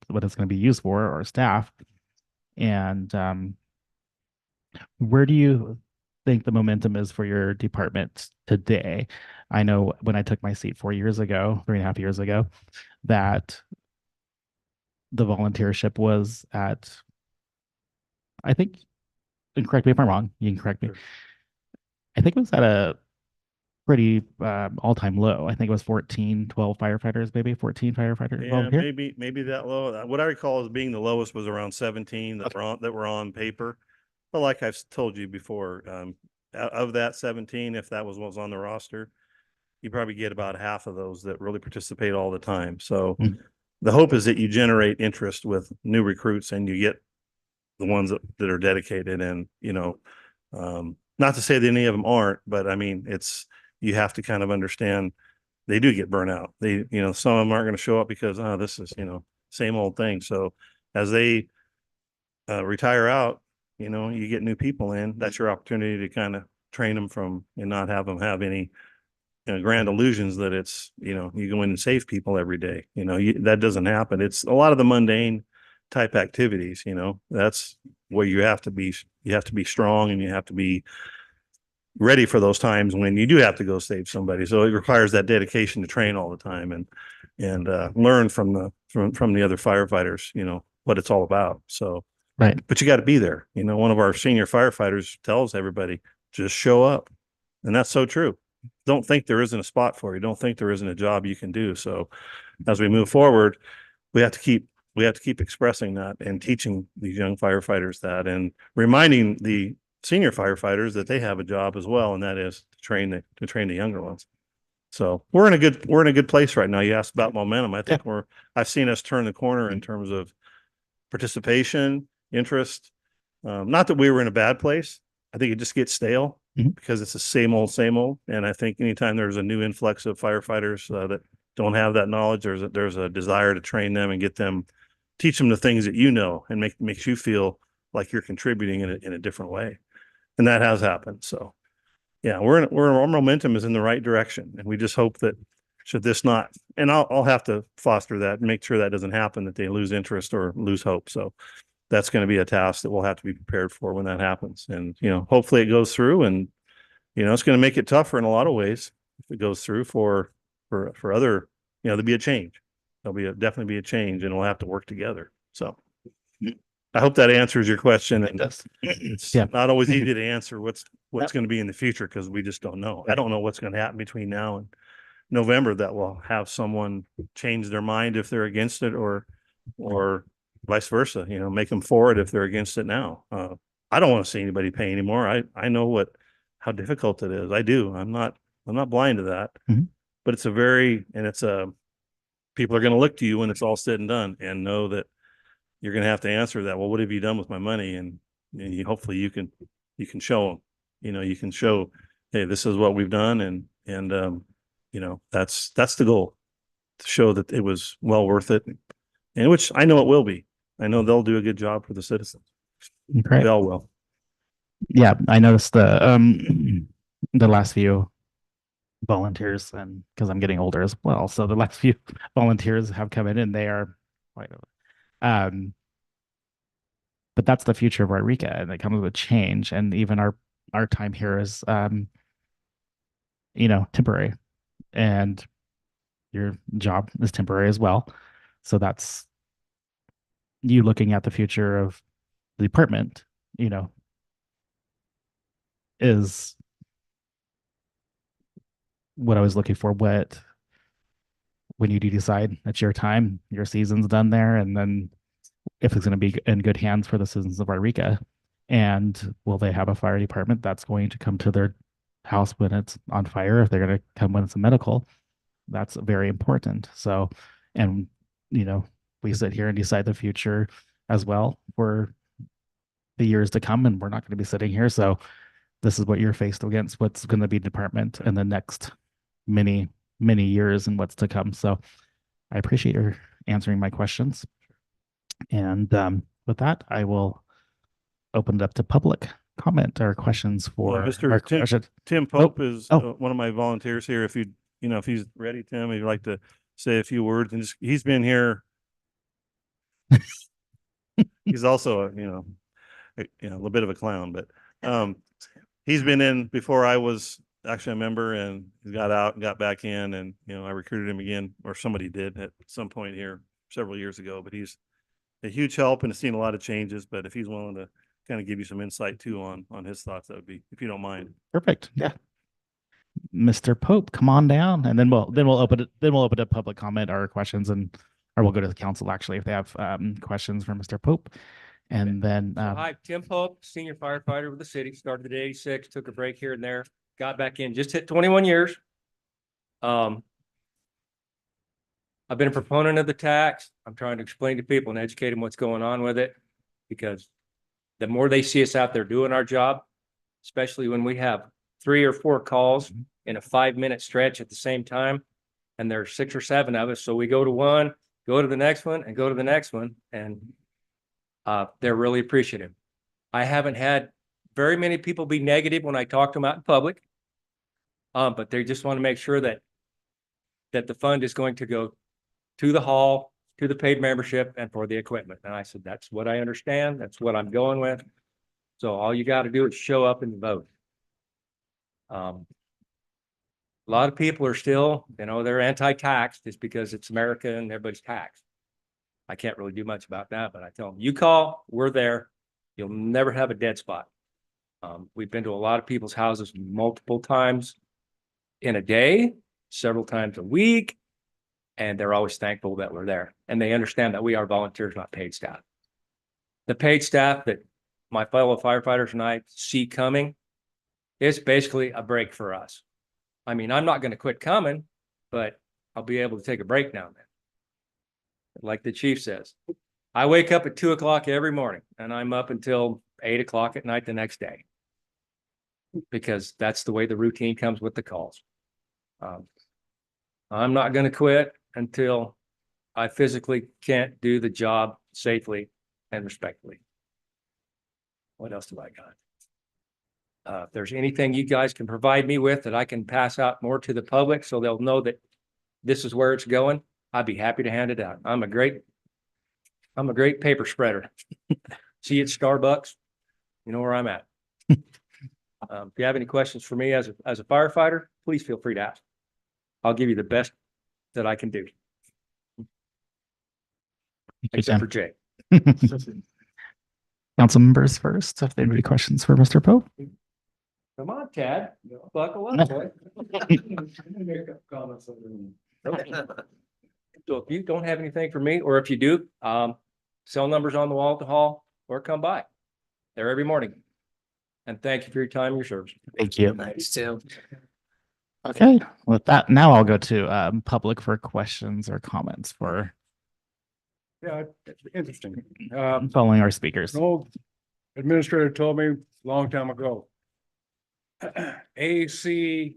what it's going to be used for, or staff. And where do you think the momentum is for your department today? I know when I took my seat 4 years ago, 3.5 years ago, that the volunteership was at, I think, and correct me if I'm wrong, you can correct me. I think it was at a pretty all-time low. I think it was 14, 12 firefighters, maybe 14 firefighters Yeah, volunteer. maybe that low. What I recall as being the lowest was around 17 that were on paper. But like I've told you before, of that 17, if that was what was on the roster, you probably get about half of those that really participate all the time. So Mm. the hope is that you generate interest with new recruits and you get the ones that are dedicated. And, not to say that any of them aren't, but I mean, you have to kind of understand they do get burnt out. Some of them aren't going to show up because, oh, this is, same old thing. So as they retire out, you get new people in. That's your opportunity to kind of train them and not have them have any grand illusions that it's, you go in and save people every day. That doesn't happen. It's a lot of the mundane type activities, that's where you have to be strong, and you have to be ready for those times when you do have to go save somebody. So it requires that dedication to train all the time and learn from the other firefighters, what it's all about. So, Right. but you got to be there. One of our senior firefighters tells everybody, just show up. And that's so true. Don't think there isn't a spot for you. Don't think there isn't a job you can do. So as we move forward, we have to keep expressing that and teaching these young firefighters that, and reminding the senior firefighters that they have a job as well, and that is to train the younger ones. So we're in a good place right now. You asked about momentum. I think I've seen us turn the corner in terms of participation, interest. Not that we were in a bad place. I think it just gets stale because it's the same old. And I think anytime there's a new influx of firefighters that don't have that knowledge, there's a desire to train them and teach them the things that and makes you feel like you're contributing in a different way. And that has happened. So yeah, our momentum is in the right direction. And we just hope that should this not, and I'll have to foster that and make sure that doesn't happen, that they lose interest or lose hope. So that's going to be a task that we'll have to be prepared for when that happens. And, hopefully it goes through, and, it's going to make it tougher in a lot of ways if it goes through for other, there'll be a change. Definitely be a change, and we'll have to work together. So I hope that answers your question. It does. It's Yeah. not always easy to answer what's going to be in the future, because we just don't know. I don't know what's going to happen between now and November that will have someone change their mind if they're against it, or vice versa, make them for it if they're against it now. I don't want to see anybody pay anymore. I know how difficult it is. I do. I'm not blind to that, but people are going to look to you when it's all said and done, and know that you're going to have to answer that. Well, what have you done with my money? And hopefully you can show them, you can show, hey, this is what we've done. And that's the goal, to show that it was well worth it, and which I know it will be. I know they'll do a good job for the citizens. Great. They all will. Yeah, I noticed the last few volunteers, and because I'm getting older as well, so the last few volunteers have come in, and they are quite but that's the future of Eureka, and it comes with change, and even our time here is temporary, and your job is temporary as well. So that's you looking at the future of the department, is what I was looking for. When you do decide it's your time, your season's done there, and then if it's going to be in good hands for the citizens of Eureka, and will they have a fire department that's going to come to their house when it's on fire? If they're going to come when it's a medical, that's very important. So, and we sit here and decide the future as well for the years to come, and we're not going to be sitting here. So this is what you're faced against, what's going to be department in the next many years and what's to come. So I appreciate your answering my questions. And with that, I will open it up to public comment or questions for? Mr. or Tim- should- Tim Pope is oh. one of my volunteers here. If if he's ready, Tim, if you'd like to say a few words, and he's been here. He's also a little bit of a clown, but he's been in before I was actually a member, and he got out and got back in, and I recruited him again, or somebody did at some point here several years ago. But he's a huge help and has seen a lot of changes. But if he's willing to kind of give you some insight too on his thoughts, that would be, if you don't mind. Perfect. Yeah. Mr. Pope, come on down, and then we'll open up public comment or questions, or we'll go to the council actually if they have questions for Mr. Pope. And then So, hi, Tim Pope, senior firefighter with the city, started at 86, took a break here and there, got back in, just hit 21 years. I've been a proponent of the tax. I'm trying to explain to people and educate them what's going on with it, because the more they see us out there doing our job, especially when we have 3 or 4 calls in a 5-minute stretch at the same time, and there's 6 or 7 of us. So we go to one, go to the next one, and go to the next one, and they're really appreciative. I haven't had very many people be negative when I talk to them out in public, but they just want to make sure that the fund is going to go to the hall, to the paid membership, and for the equipment. And I said, that's what I understand. That's what I'm going with. So all you got to do is show up and vote. A lot of people are still, they're anti-tax just because it's America and everybody's taxed. I can't really do much about that, but I tell them, you call, we're there. You'll never have a dead spot. We've been to a lot of people's houses multiple times in a day, several times a week, and they're always thankful that we're there. And they understand that we are volunteers, not paid staff. The paid staff that my fellow firefighters and I see coming, it's basically a break for us. I mean, I'm not going to quit coming, but I'll be able to take a break now and then. Like the chief says, I wake up at 2 o'clock every morning and I'm up until 8 o'clock at night the next day, because that's the way the routine comes with the calls. I'm not going to quit until I physically can't do the job safely and respectfully. What else do I got? If there's anything you guys can provide me with that I can pass out more to the public so they'll know that this is where it's going, I'd be happy to hand it out. I'm a great paper spreader. See you at Starbucks, you know where I'm at. If you have any questions for me as a firefighter, please feel free to ask. I'll give you the best that I can do. Except for Jay. Council members first, if they have any questions for Mr. Pope. Come on, Tad, buckle up, boy. So if you don't have anything for me, or if you do, cell numbers on the wall at the hall, or come by. They're every morning. And thank you for your time and your service. Thank you. Thanks, Tim. Okay, with that, now I'll go to public for questions or comments for Yeah, it's interesting. following our speakers. An old administrator told me a long time ago. ACAG.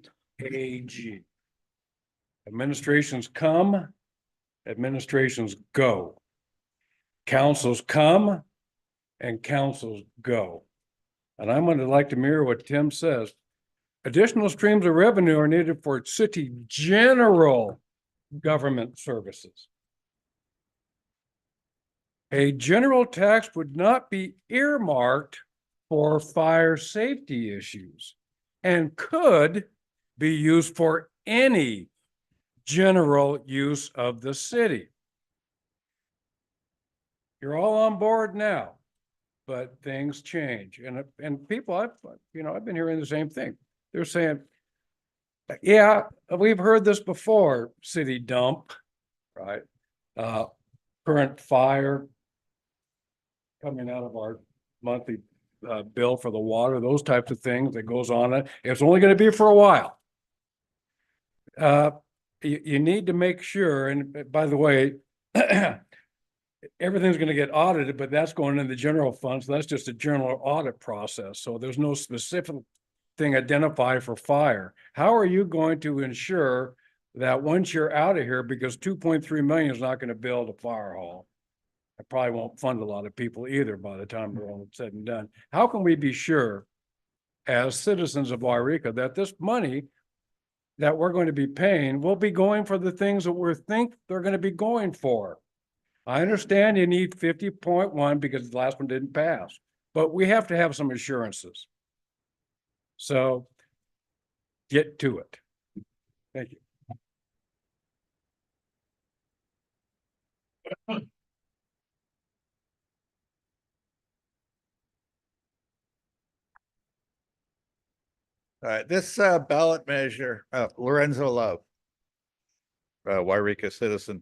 Administrations come, administrations go. Councils come and councils go. And I'm going to like to mirror what Tim says. Additional streams of revenue are needed for city general government services. A general tax would not be earmarked for fire safety issues and could be used for any general use of the city. You're all on board now, but things change. And people, I've been hearing the same thing. They're saying, yeah, we've heard this before, city dump, right? Current fire coming out of our monthly bill for the water, those types of things that goes on. It's only going to be for a while. You need to make sure, and by the way, everything's going to get audited, but that's going in the general fund. So that's just a general audit process. So there's no specific thing identified for fire. How are you going to ensure that once you're out of here, because 2.3 million is not going to build a fire hall. I probably won't fund a lot of people either by the time we're all said and done. How can we be sure as citizens of Wairika, that this money that we're going to be paying will be going for the things that we think they're going to be going for. I understand you need 50.1 because the last one didn't pass, but we have to have some assurances. So get to it. Thank you. All right, this ballot measure, Lorenzo Love, Wairika citizen.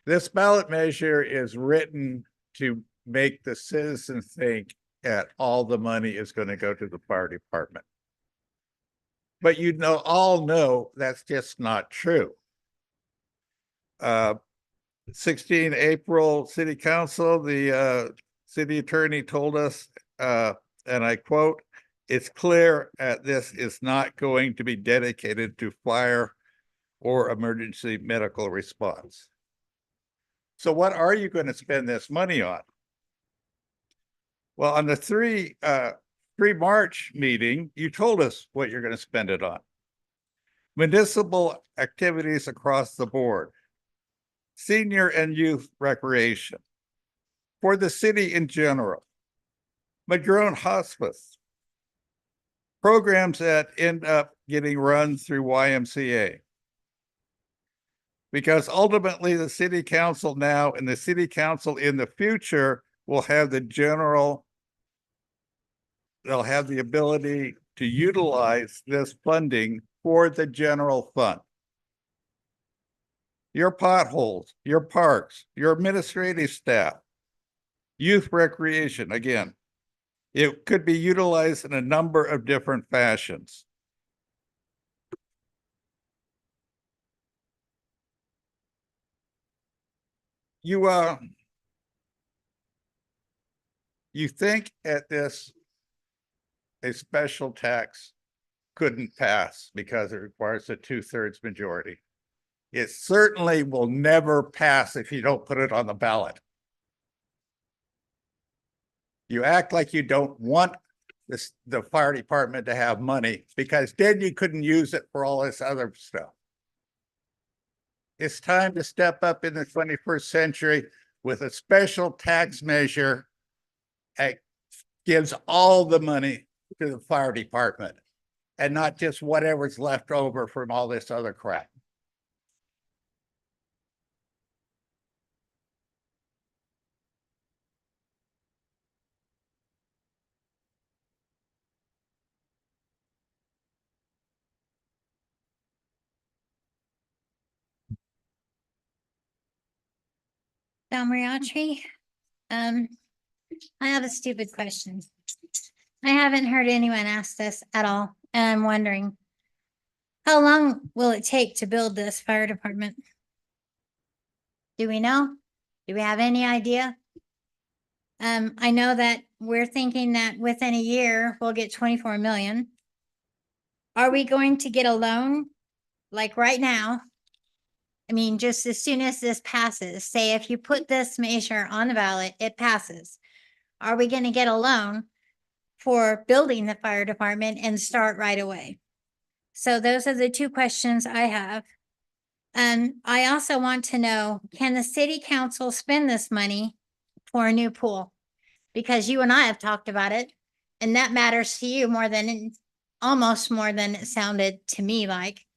This ballot measure is written to make the citizen think that all the money is going to go to the fire department. But you know, all know that's just not true. 16 April City Council, the city attorney told us, and I quote, "It's clear this is not going to be dedicated to fire or emergency medical response." So what are you going to spend this money on? Well, on the 3 March meeting, you told us what you're going to spend it on. Municipal activities across the board, senior and youth recreation, for the city in general, Madrone Hospice, programs that end up getting run through YMCA. Because ultimately the city council now and the city council in the future will have they'll have the ability to utilize this funding for the general fund. Your potholes, your parks, your administrative staff, youth recreation, again, it could be utilized in a number of different fashions. You think at this, a special tax couldn't pass because it requires a 2/3 majority. It certainly will never pass if you don't put it on the ballot. You act like you don't want the fire department to have money because then you couldn't use it for all this other stuff. It's time to step up in the 21st century with a special tax measure that gives all the money to the fire department and not just whatever's left over from all this other crap. Don Mariachi, I have a stupid question. I haven't heard anyone ask this at all, and I'm wondering, how long will it take to build this fire department? Do we know? Do we have any idea? I know that we're thinking that within a year, we'll get 24 million. Are we going to get a loan like right now? I mean, just as soon as this passes, say if you put this measure on the ballot, it passes. Are we going to get a loan for building the fire department and start right away? So those are the two questions I have. I also want to know, can the city council spend this money for a new pool? Because you and I have talked about it, and that matters to you more than, almost more than it sounded to me like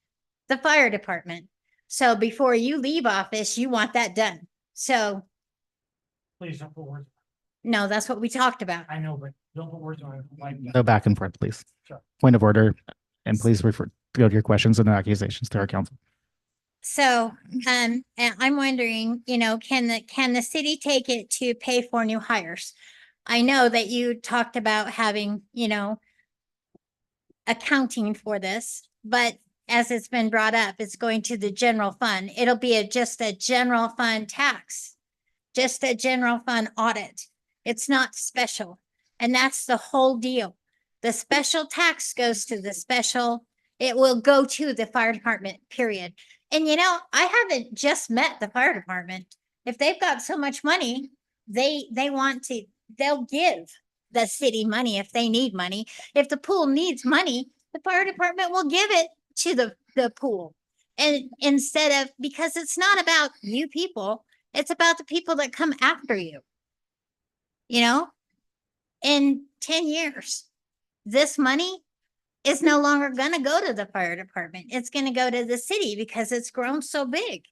the fire department. So before you leave office, you want that done. So Please don't put words. no, that's what we talked about. I know, but don't put words on it. Like, No back and forth, please. Sure. Point of order, and please refer to go to your questions and accusations to our council. So, and I'm wondering, can the city take it to pay for new hires? I know that you talked about having, accounting for this, but as it's been brought up, it's going to the general fund. It'll be just a general fund tax, just a general fund audit. It's not special. And that's the whole deal. The special tax goes to it will go to the fire department, period. And I haven't just met the fire department. If they've got so much money, they'll give. the city money if they need money. If the pool needs money, the fire department will give it to the pool. And instead of, because it's not about you people, it's about the people that come after you. You know, in 10 years, this money is no longer going to go to the fire department. It's going to go to the city because it's grown so big.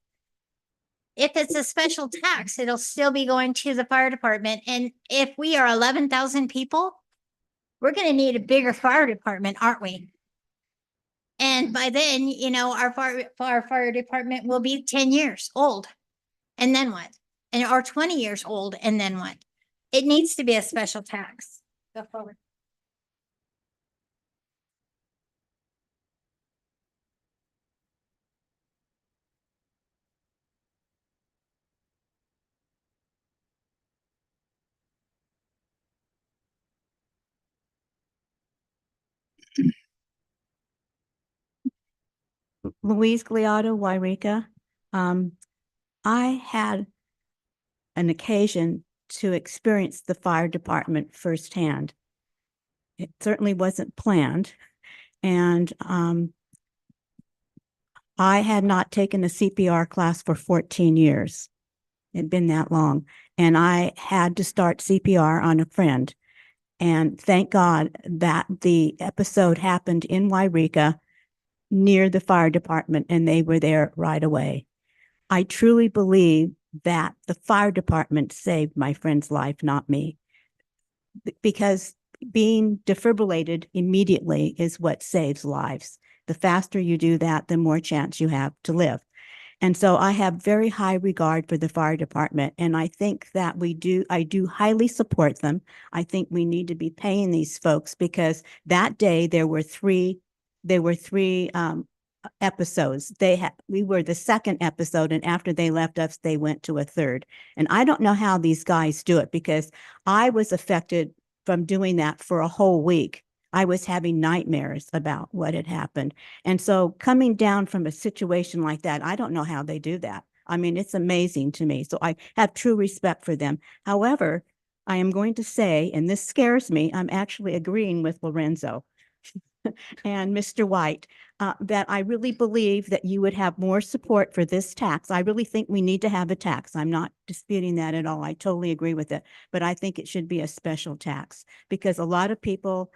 If it's a special tax, it'll still be going to the fire department. And if we are 11,000 people, we're going to need a bigger fire department, aren't we? And by then, you know, our fire department will be 10 years old. And then what? And or 20 years old. And then what? It needs to be a special tax. Go forward. Louise Gliotto, Wairika. I had an occasion to experience the fire department firsthand. It certainly wasn't planned. And I had not taken a CPR class for 14 years. It'd been that long. And I had to start CPR on a friend. And thank God that the episode happened in Wairika near the fire department, and they were there right away. I truly believe that the fire department saved my friend's life, not me. Because being defibrillated immediately is what saves lives. The faster you do that, the more chance you have to live. And so I have very high regard for the fire department. And I think that I do highly support them. I think we need to be paying these folks because that day there were three episodes. We were the second episode, and after they left us, they went to a third. And I don't know how these guys do it because I was affected from doing that for a whole week. I was having nightmares about what had happened. And so coming down from a situation like that, I don't know how they do that. I mean, it's amazing to me. So I have true respect for them. However, I am going to say, and this scares me, I'm actually agreeing with Lorenzo and Mr. White, that I really believe that you would have more support for this tax. I really think we need to have a tax. I'm not disputing that at all. I totally agree with it. But I think it should be a special tax because a lot of people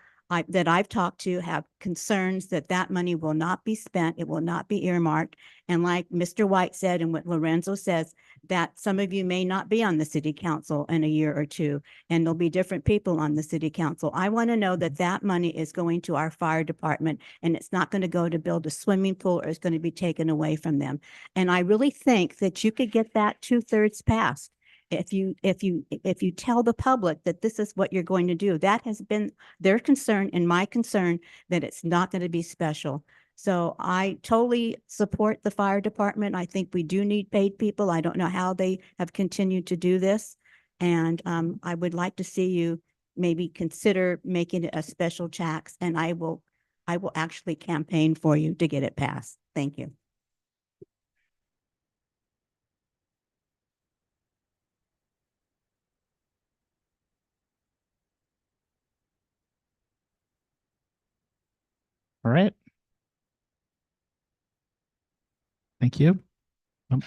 that I've talked to have concerns that that money will not be spent. It will not be earmarked. And like Mr. White said, and what Lorenzo says, that some of you may not be on the city council in a year or two, and there'll be different people on the city council. I want to know that that money is going to our fire department and it's not going to go to build a swimming pool or it's going to be taken away from them. And I really think that you could get that 2/3 passed. If you tell the public that this is what you're going to do, that has been their concern and my concern that it's not going to be special. So I totally support the fire department. I think we do need paid people. I don't know how they have continued to do this. And I would like to see you maybe consider making it a special tax, and I will actually campaign for you to get it passed. Thank you. All right. Thank you. Oh.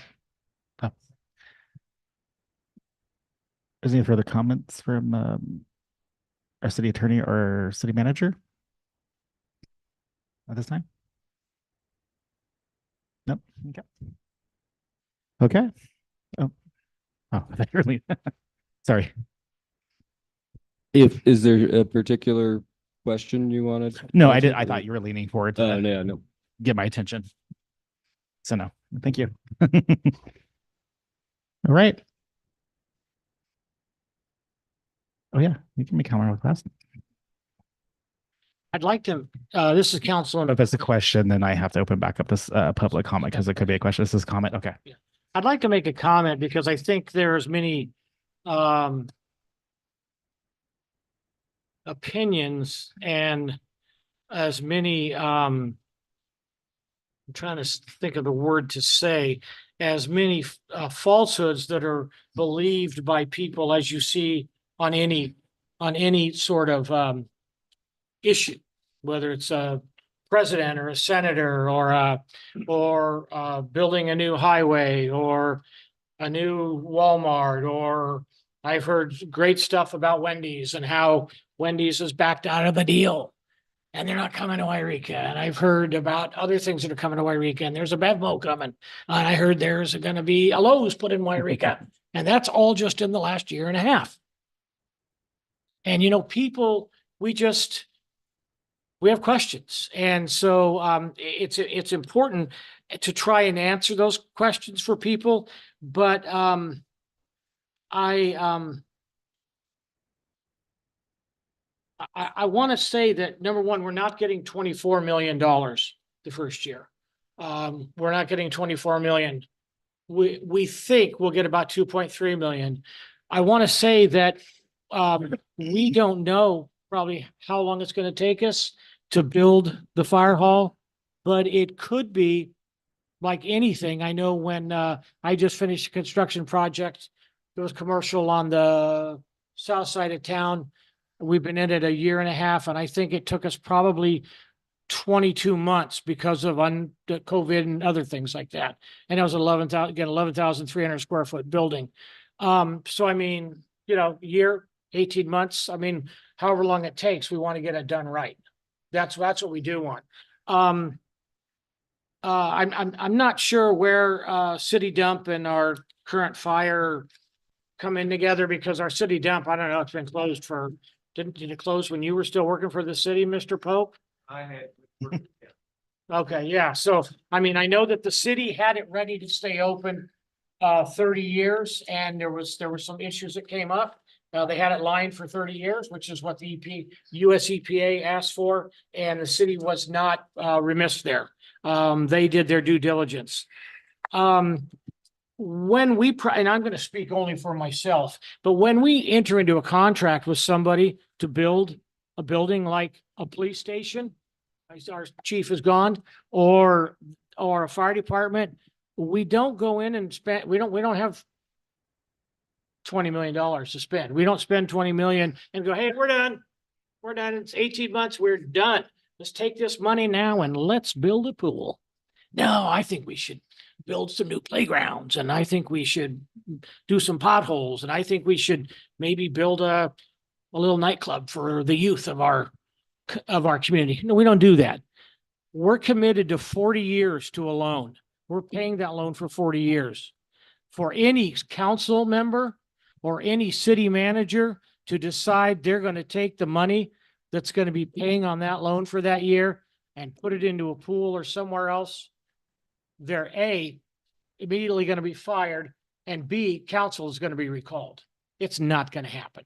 Is there any further comments from our city attorney or city manager at this time? Nope. Okay. Okay. Oh, I thought you were leaving. Sorry. Is there a particular question you wanted? No, I did. I thought you were leaning forward to Yeah, no. get my attention. So no, thank you. All right. Oh yeah, you can make comment request. I'd like to, this is council. If it's a question, then I have to open back up this public comment because it could be a question. This is comment. Okay. I'd like to make a comment because I think there's many opinions and as many I'm trying to think of the word to say, as many falsehoods that are believed by people as you see on any on any sort of issue, whether it's a president or a senator or building a new highway or a new Walmart, or I've heard great stuff about Wendy's and how Wendy's is backed out of the deal and they're not coming to Wairika. And I've heard about other things that are coming to Wairika, and there's a Bevmo coming. And I heard there's going to be a Lowe's put in Wairika. And that's all just in the last year and a half. And, you know, people, we have questions. And so it's important to try and answer those questions for people. But I want to say that, number one, we're not getting $24 million the first year. We're not getting 24 million. We think we'll get about 2.3 million. I want to say that we don't know probably how long it's going to take us to build the fire hall, but it could be like anything. I know when I just finished a construction project, there was commercial on the south side of town. We've been in it a year and a half, and I think it took us probably 22 months because of the COVID and other things like that. And it was 11,300 square foot building. So I mean, you know, year, 18 months. I mean, however long it takes, we want to get it done right. That's what we do want. I'm not sure where city dump and our current fire come in together, because our city dump, I don't know, it's been closed for, did it close when you were still working for the city, Mr. Pope? I had. Okay, yeah. So, I mean, I know that the city had it ready to stay open 30 years, and there were some issues that came up. They had it lined for 30 years, which is what the US EPA asked for, and the city was not remiss there. They did their due diligence. When we, and I'm going to speak only for myself, but when we enter into a contract with somebody to build a building like a police station, our chief is gone, or a fire department, we don't go in and spend, we don't have $20 million to spend. We don't spend 20 million and go, hey, we're done. We're done. It's 18 months. We're done. Let's take this money now and let's build a pool. No, I think we should build some new playgrounds, and I think we should do some potholes, and I think we should maybe build a little nightclub for the youth of our community. No, we don't do that. We're committed to 40 years to a loan. We're paying that loan for 40 years. For any council member or any city manager to decide they're going to take the money that's going to be paying on that loan for that year and put it into a pool or somewhere else, they're A, immediately going to be fired, and B, council is going to be recalled. It's not going to happen.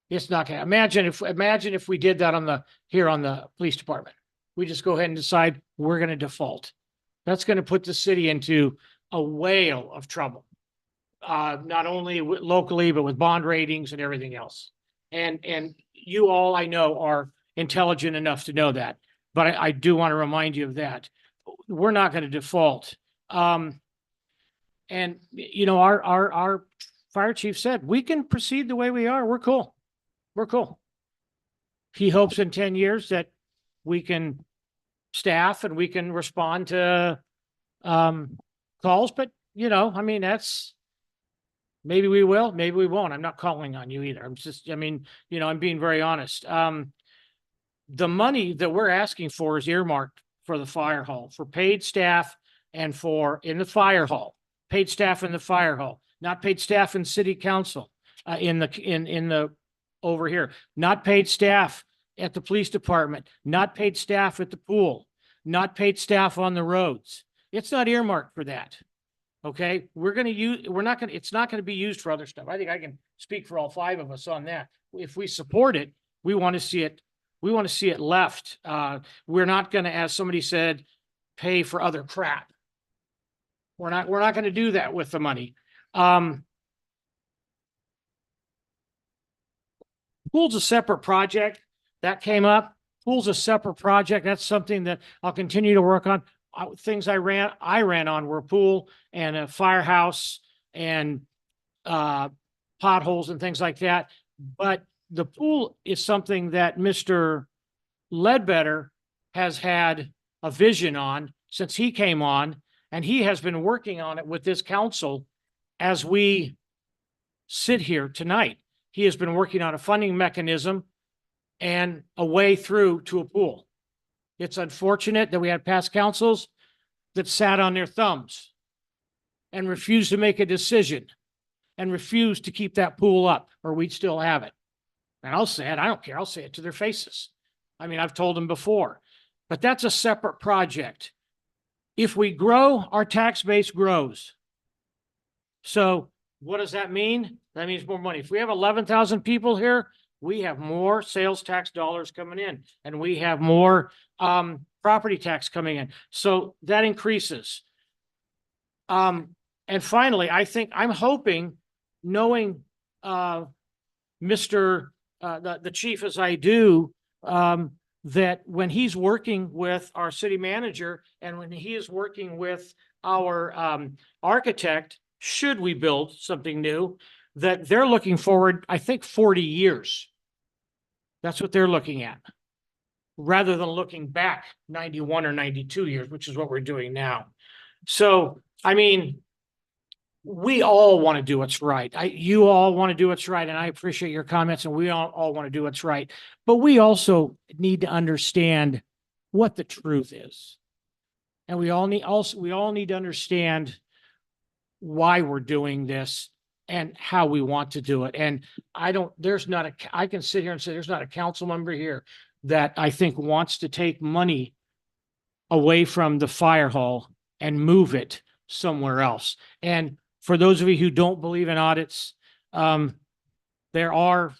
It's not going to. Imagine if we did that here on the police department. We just go ahead and decide we're going to default. That's going to put the city into a whale of trouble. Not only locally, but with bond ratings and everything else. And you all, I know, are intelligent enough to know that, but I do want to remind you of that. We're not going to default. And you know, our fire chief said, we can proceed the way we are. We're cool. We're cool. He hopes in 10 years that we can staff and we can respond to calls, but you know, I mean, that's, maybe we will, maybe we won't. I'm not calling on you either. I mean, you know, I'm being very honest. The money that we're asking for is earmarked for the fire hall, for paid staff and in the fire hall, paid staff in the fire hall, not paid staff in city council, in the over here, not paid staff at the police department, not paid staff at the pool, not paid staff on the roads. It's not earmarked for that. Okay, it's not going to be used for other stuff. I think I can speak for all five of us on that. If we support it, we want to see it left. We're not going to, as somebody said, pay for other crap. We're not going to do that with the money. Pool's a separate project that came up. Pool's a separate project. That's something that I'll continue to work on. Things I ran on were a pool and a firehouse and potholes and things like that. But the pool is something that Mr. Ledbetter has had a vision on since he came on, and he has been working on it with this council as we sit here tonight. He has been working on a funding mechanism and a way through to a pool. It's unfortunate that we had past councils that sat on their thumbs and refused to make a decision and refused to keep that pool up, or we'd still have it. And I'll say it, I don't care, I'll say it to their faces. I mean, I've told them before, but that's a separate project. If we grow, our tax base grows. So what does that mean? That means more money. If we have 11,000 people here, we have more sales tax dollars coming in, and we have more property tax coming in. So that increases. And finally, I'm hoping, knowing Mr. The chief as I do, that when he's working with our city manager and when he is working with our architect, should we build something new, that they're looking forward, I think, 40 years. That's what they're looking at, rather than looking back 91 or 92 years, which is what we're doing now. So, I mean, we all want to do what's right. You all want to do what's right, and I appreciate your comments, and we all want to do what's right. But we also need to understand what the truth is. And we all need to understand why we're doing this and how we want to do it. And I can sit here and say there's not a council member here that I think wants to take money away from the fire hall and move it somewhere else. And for those of you who don't believe in audits, when a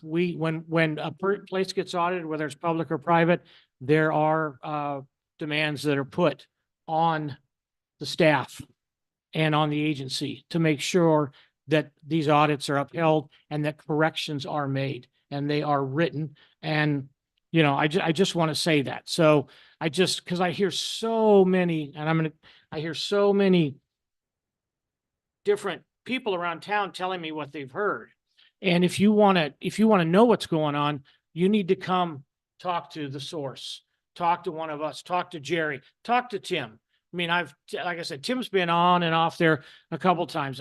place gets audited, whether it's public or private, there are demands that are put on the staff and on the agency to make sure that these audits are upheld and that corrections are made and they are written. And, you know, I just want to say that. So because I hear so many, and I hear so many different people around town telling me what they've heard. And if you want to know what's going on, you need to come talk to the source, talk to one of us, talk to Jerry, talk to Tim. I mean, like I said, Tim's been on and off there a couple of times.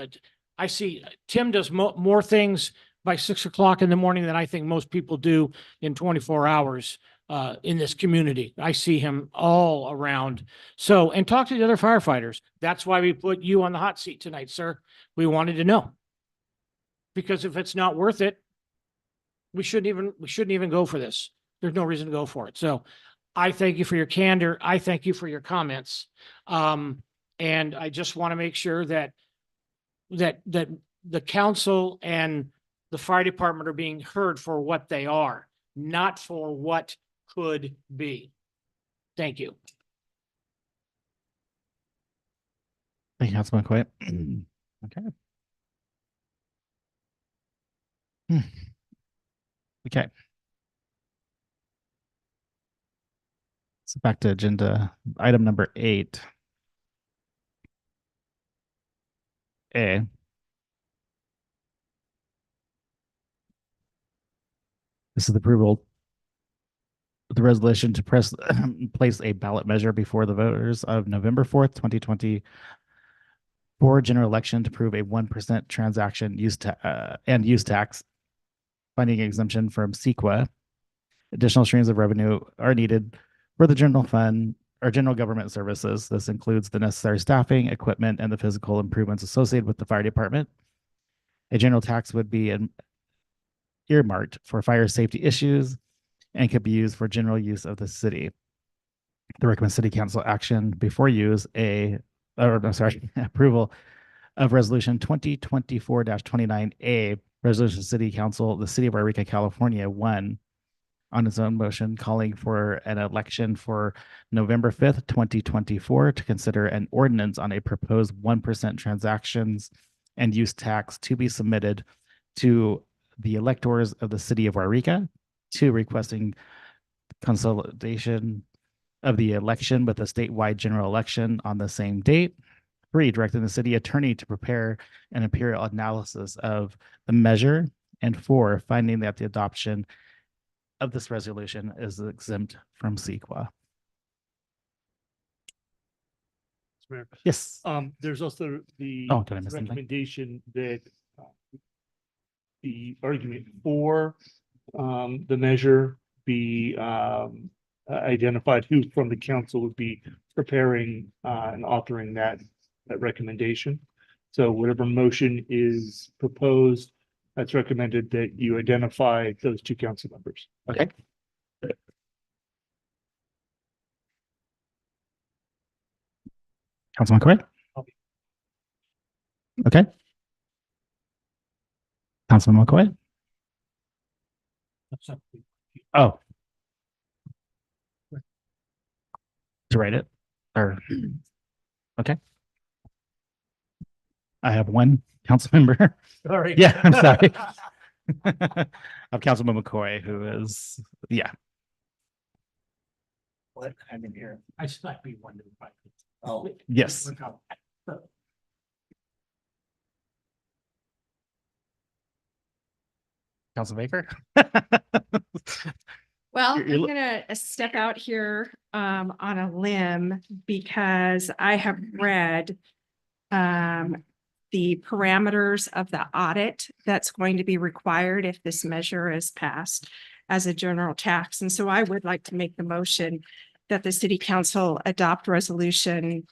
I see Tim does more things by 6 o'clock in the morning than I think most people do in 24 hours in this community. I see him all around. So, and talk to the other firefighters. That's why we put you on the hot seat tonight, sir. We wanted to know. Because if it's not worth it, we shouldn't even go for this. There's no reason to go for it. So I thank you for your candor. I thank you for your comments. And I just want to make sure that the council and the fire department are being heard for what they are, not for what could be. Thank you. Thank you, Councilman Coit. Okay. Okay. So back to agenda item number 8. A. This is the approval of the resolution to place a ballot measure before the voters of November 4th, 2024 general election to approve a 1% transaction use tax funding exemption from CEQA. Additional streams of revenue are needed for the general fund or general government services. This includes the necessary staffing, equipment, and the physical improvements associated with the fire department. A general tax would be earmarked for fire safety issues and could be used for general use of the city. The recommend city council action before approval of resolution 2024-29A, resolution city council, the city of Eureka, California, 1 on its own motion calling for an election for November 5th, 2024 to consider an ordinance on a proposed 1% transactions and use tax to be submitted to the electors of the city of Eureka. 2, requesting consolidation of the election with a statewide general election on the same date. 3, directing the city attorney to prepare an imperial analysis of the measure. And 4, finding that the adoption of this resolution is exempt from CEQA. Mayor. Yes. There's also the Oh, did I miss something? recommendation that the argument for the measure be identified who from the council would be preparing and authoring that recommendation. So whatever motion is proposed, that's recommended that you identify those two council members. Okay. Councilman Correa? Okay. Councilman McCoy? Oh. To write it? Or, okay. I have one council member. Sorry. Yeah, I'm sorry. Of Councilman McCoy, who is, yeah. What? I didn't hear. I just might be one to fight. Oh, Yes. Council Baker? Well, You're I'm lo- gonna step out here on a limb because I have read the parameters of the audit that's going to be required if this measure is passed as a general tax. And so I would like to make the motion that the city council adopt resolution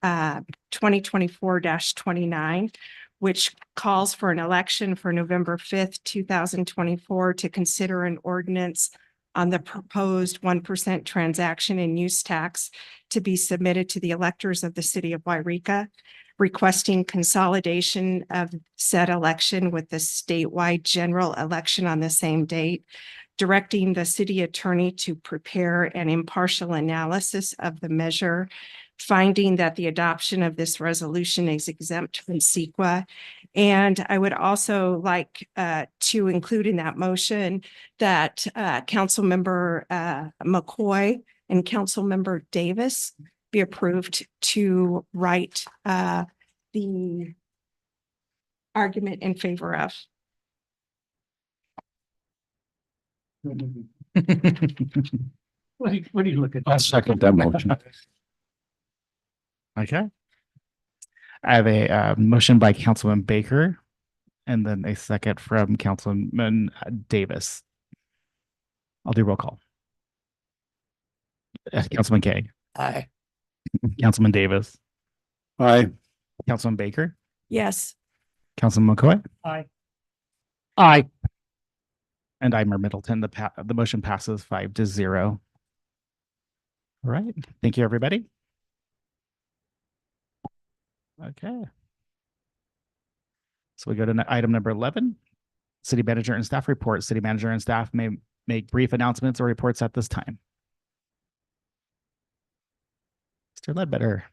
2024-29, which calls for an election for November 5th, 2024 to consider an ordinance on the proposed 1% transaction and use tax to be submitted to the electors of the city of Wairika, requesting consolidation of said election with the statewide general election on the same date, directing the city attorney to prepare an impartial analysis of the measure, finding that the adoption of this resolution is exempt from CEQA. And I would also like to include in that motion that Councilmember McCoy and Councilmember Davis be approved to write the argument in favor of. What do you look at? I'll second that motion. Okay. I have a motion by Councilman Baker and then a second from Councilman Davis. I'll do roll call. Councilman Kay, aye. Councilman Davis, Aye. Councilman Baker, Yes. Councilman McCoy, Aye. Aye. And I'm Middleton. The motion passes 5-0. All right. Thank you, everybody. Okay. So we go to item number 11, city manager and staff report. City manager and staff may make brief announcements or reports at this time. Mr. Ledbetter.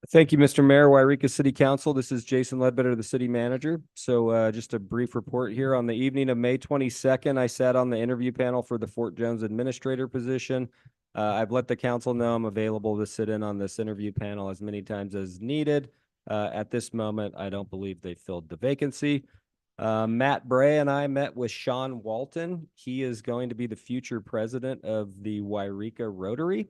Thank you, Mr. Mayor, Wairika City Council. This is Jason Ledbetter, the city manager. So just a brief report here. On the evening of May 22nd, I sat on the interview panel for the Fort Jones administrator position. I've let the council know I'm available to sit in on this interview panel as many times as needed. At this moment, I don't believe they filled the vacancy. Matt Bray and I met with Sean Walton. He is going to be the future president of the Wairika Rotary.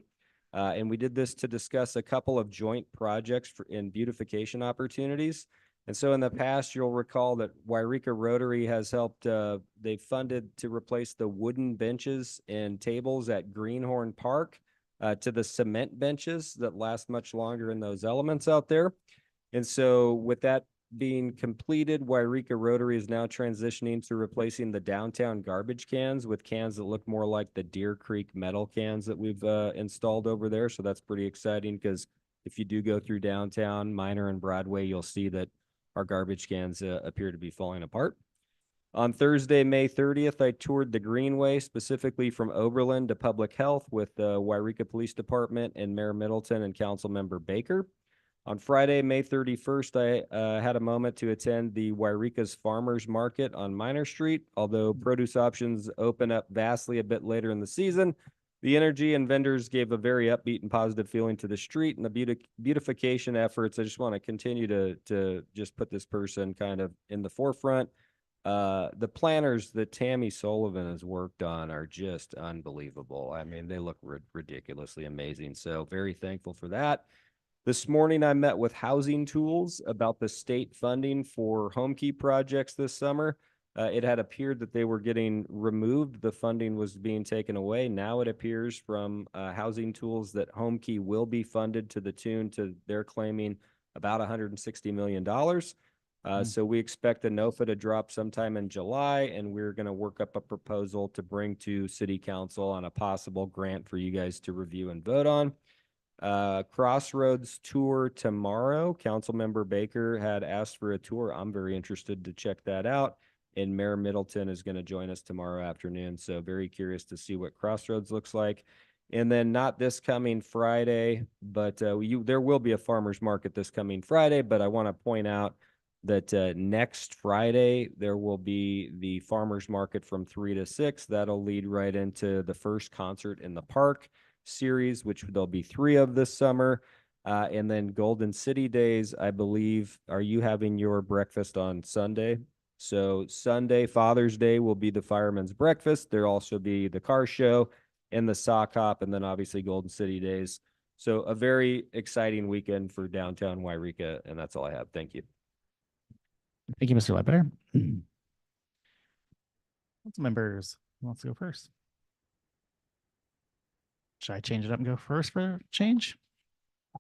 And we did this to discuss a couple of joint projects in beautification opportunities. And so in the past, you'll recall that Wairika Rotary has helped, they funded to replace the wooden benches and tables at Greenhorn Park to the cement benches that last much longer in those elements out there. And so with that being completed, Wairika Rotary is now transitioning to replacing the downtown garbage cans with cans that look more like the Deer Creek metal cans that we've installed over there. So that's pretty exciting because if you do go through downtown, Minor and Broadway, you'll see that our garbage cans appear to be falling apart. On Thursday, May 30th, I toured the Greenway, specifically from Oberlin to Public Health with the Wairika Police Department and Mayor Middleton and Councilmember Baker. On Friday, May 31st, I had a moment to attend the Wairika's Farmers Market on Minor Street. Although produce options open up vastly a bit later in the season, The energy and vendors gave a very upbeat and positive feeling to the street and the beautification efforts. I just want to continue to just put this person kind of in the forefront. The planners that Tammy Sullivan has worked on are just unbelievable. I mean, they look ridiculously amazing. So very thankful for that. This morning, I met with Housing Tools about the state funding for home key projects this summer. It had appeared that they were getting removed. The funding was being taken away. Now it appears from Housing Tools that home key will be funded to the tune to they're claiming about $160 million. So we expect the NOFA to drop sometime in July, and we're going to work up a proposal to bring to City Council on a possible grant for you guys to review and vote on. Crossroads tour tomorrow. Councilmember Baker had asked for a tour. I'm very interested to check that out. And Mayor Middleton is going to join us tomorrow afternoon. So very curious to see what Crossroads looks like. And then not this coming Friday, but there will be a farmer's market this coming Friday. But I want to point out that next Friday, there will be the farmer's market from 3 to 6. That'll lead right into the first concert in the park series, which there'll be 3 of this summer. And then Golden City Days, I believe, are you having your breakfast on Sunday? So Sunday, Father's Day, will be the Fireman's Breakfast. There'll also be the car show and the sock hop, and then obviously Golden City Days. So a very exciting weekend for downtown Wairika, and that's all I have. Thank you. Thank you, Mr. Ledbetter. Council members, who wants to go first? Should I change it up and go first for a change?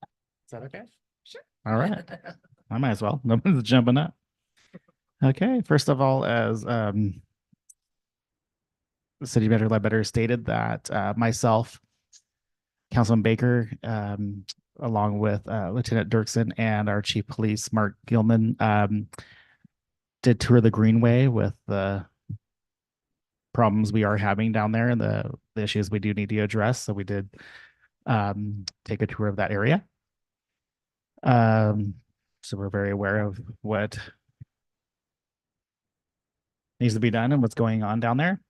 Is that okay? Sure. All right. I might as well. Nobody's jumping up. Okay. First of all, as the City Manager Ledbetter stated that myself, Councilman Baker, along with Lieutenant Dirksen and our Chief Police, Mark Gilman, did tour the Greenway with the problems we are having down there and the issues we do need to address. So we did take a tour of that area. So we're very aware of what needs to be done and what's going on down there.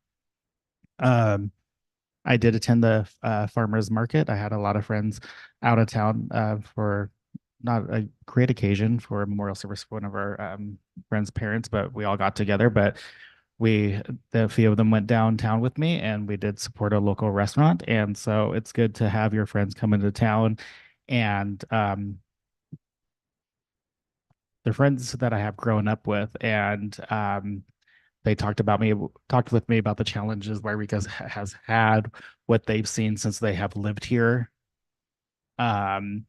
I did attend the farmers market. I had a lot of friends out of town for not a great occasion for a memorial service for one of our friends' parents, but we all got together. But a few of them went downtown with me, and we did support a local restaurant. And so it's good to have your friends come into town, and they're friends that I have grown up with, and they talked with me about the challenges Wairika has had, what they've seen since they have lived here, and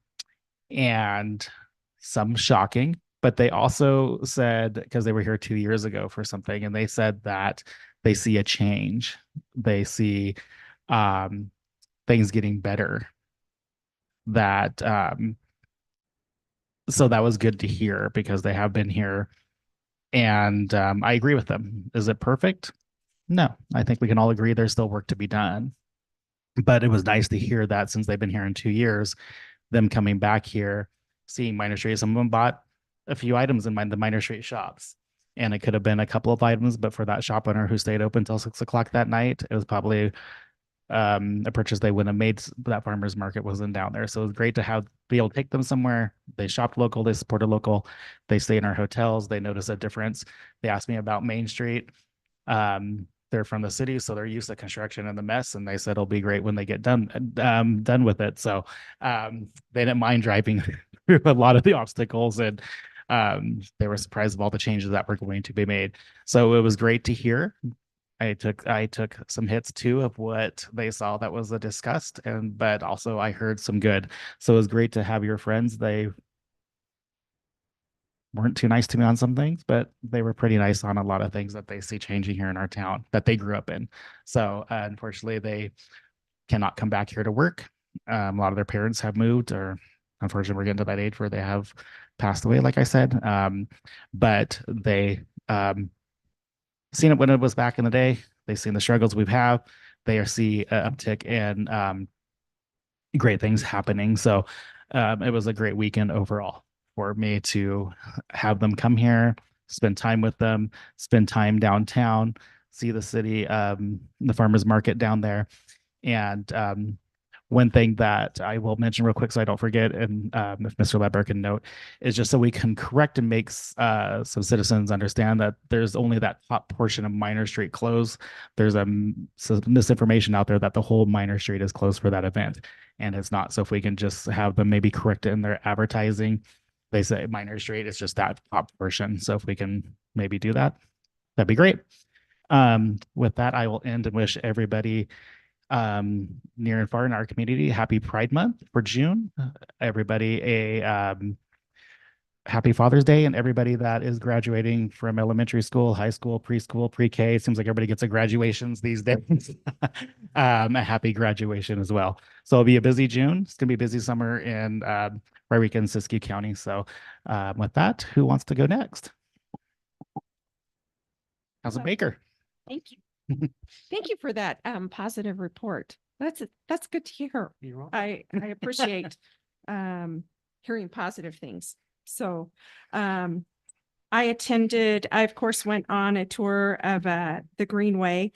some shocking. But they also said, because they were here 2 years ago for something, and they said that they see a change. They see things getting better. So that was good to hear because they have been here. And I agree with them. Is it perfect? No, I think we can all agree there's still work to be done. But it was nice to hear that since they've been here in 2 years, them coming back here, seeing Minor Street. Some of them bought a few items in the Minor Street shops. And it could have been a couple of items, but for that shop owner who stayed open till 6 o'clock that night, it was probably a purchase they wouldn't have made. That farmer's market wasn't down there. So it was great to be able to take them somewhere. They shopped local, they supported local, they stay in our hotels, they notice a difference. They asked me about Main Street. They're from the city, so they're used to construction and the mess, and they said it'll be great when they get done with it. So they didn't mind driving through a lot of the obstacles, and they were surprised of all the changes that were going to be made. So it was great to hear. I took some hits too of what they saw that was discussed, but also I heard some good. So it was great to have your friends. They weren't too nice to me on some things, but they were pretty nice on a lot of things that they see changing here in our town that they grew up in. So unfortunately, they cannot come back here to work. A lot of their parents have moved, or unfortunately, we're getting to that age where they have passed away, like I said. But they seen it when it was back in the day. They've seen the struggles we've had. They see an uptick in great things happening. So it was a great weekend overall for me to have them come here, spend time with them, spend time downtown, see the city, the farmers market down there. And one thing that I will mention real quick so I don't forget, and if Mr. Ledbetter can note, is just so we can correct and make some citizens understand that there's only that top portion of Minor Street closed. There's some misinformation out there that the whole Minor Street is closed for that event, and it's not. So if we can just have them maybe correct it in their advertising, they say Minor Street is just that top portion. So if we can maybe do that, that'd be great. With that, I will end and wish everybody near and far in our community happy Pride Month for June. Everybody a happy Father's Day, and everybody that is graduating from elementary school, high school, preschool, pre-K. It seems like everybody gets a graduations these days. A happy graduation as well. So it'll be a busy June. It's gonna be a busy summer in Wairika and Siskiyou County. So with that, who wants to go next? Councilman Baker. Thank you. Thank you for that positive report. That's good to hear. I appreciate hearing positive things. So I of course went on a tour of the Greenway.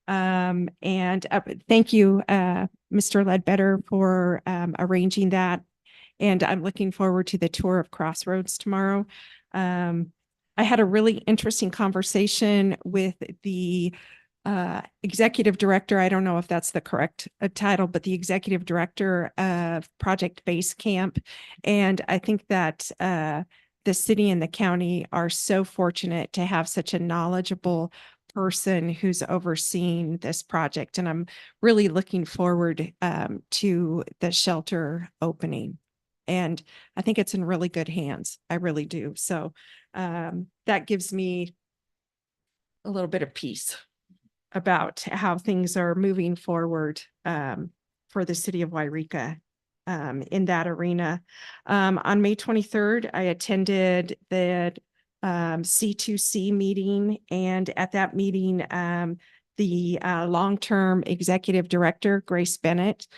And thank you, Mr. Ledbetter, for arranging that. And I'm looking forward to the tour of Crossroads tomorrow. I had a really interesting conversation with the executive director. I don't know if that's the correct title, but the executive director of Project Base Camp. And I think that the city and the county are so fortunate to have such a knowledgeable person who's overseeing this project. And I'm really looking forward to the shelter opening. And I think it's in really good hands. I really do. So that gives me a little bit of peace about how things are moving forward for the city of Wairika in that arena. On May 23rd, I attended the C2C meeting, and at that meeting, the long-term executive director, Grace Bennett,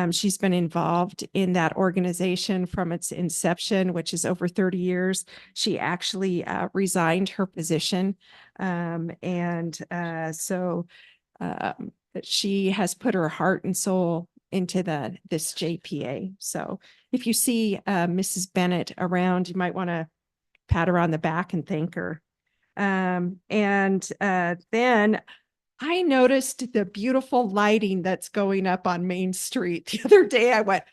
she's been involved in that organization from its inception, which is over 30 years. She actually resigned her position. So she has put her heart and soul into this JPA. So if you see Mrs. Bennett around, you might want to pat her on the back and thank her. Then I noticed the beautiful lighting that's going up on Main Street. The other day I went,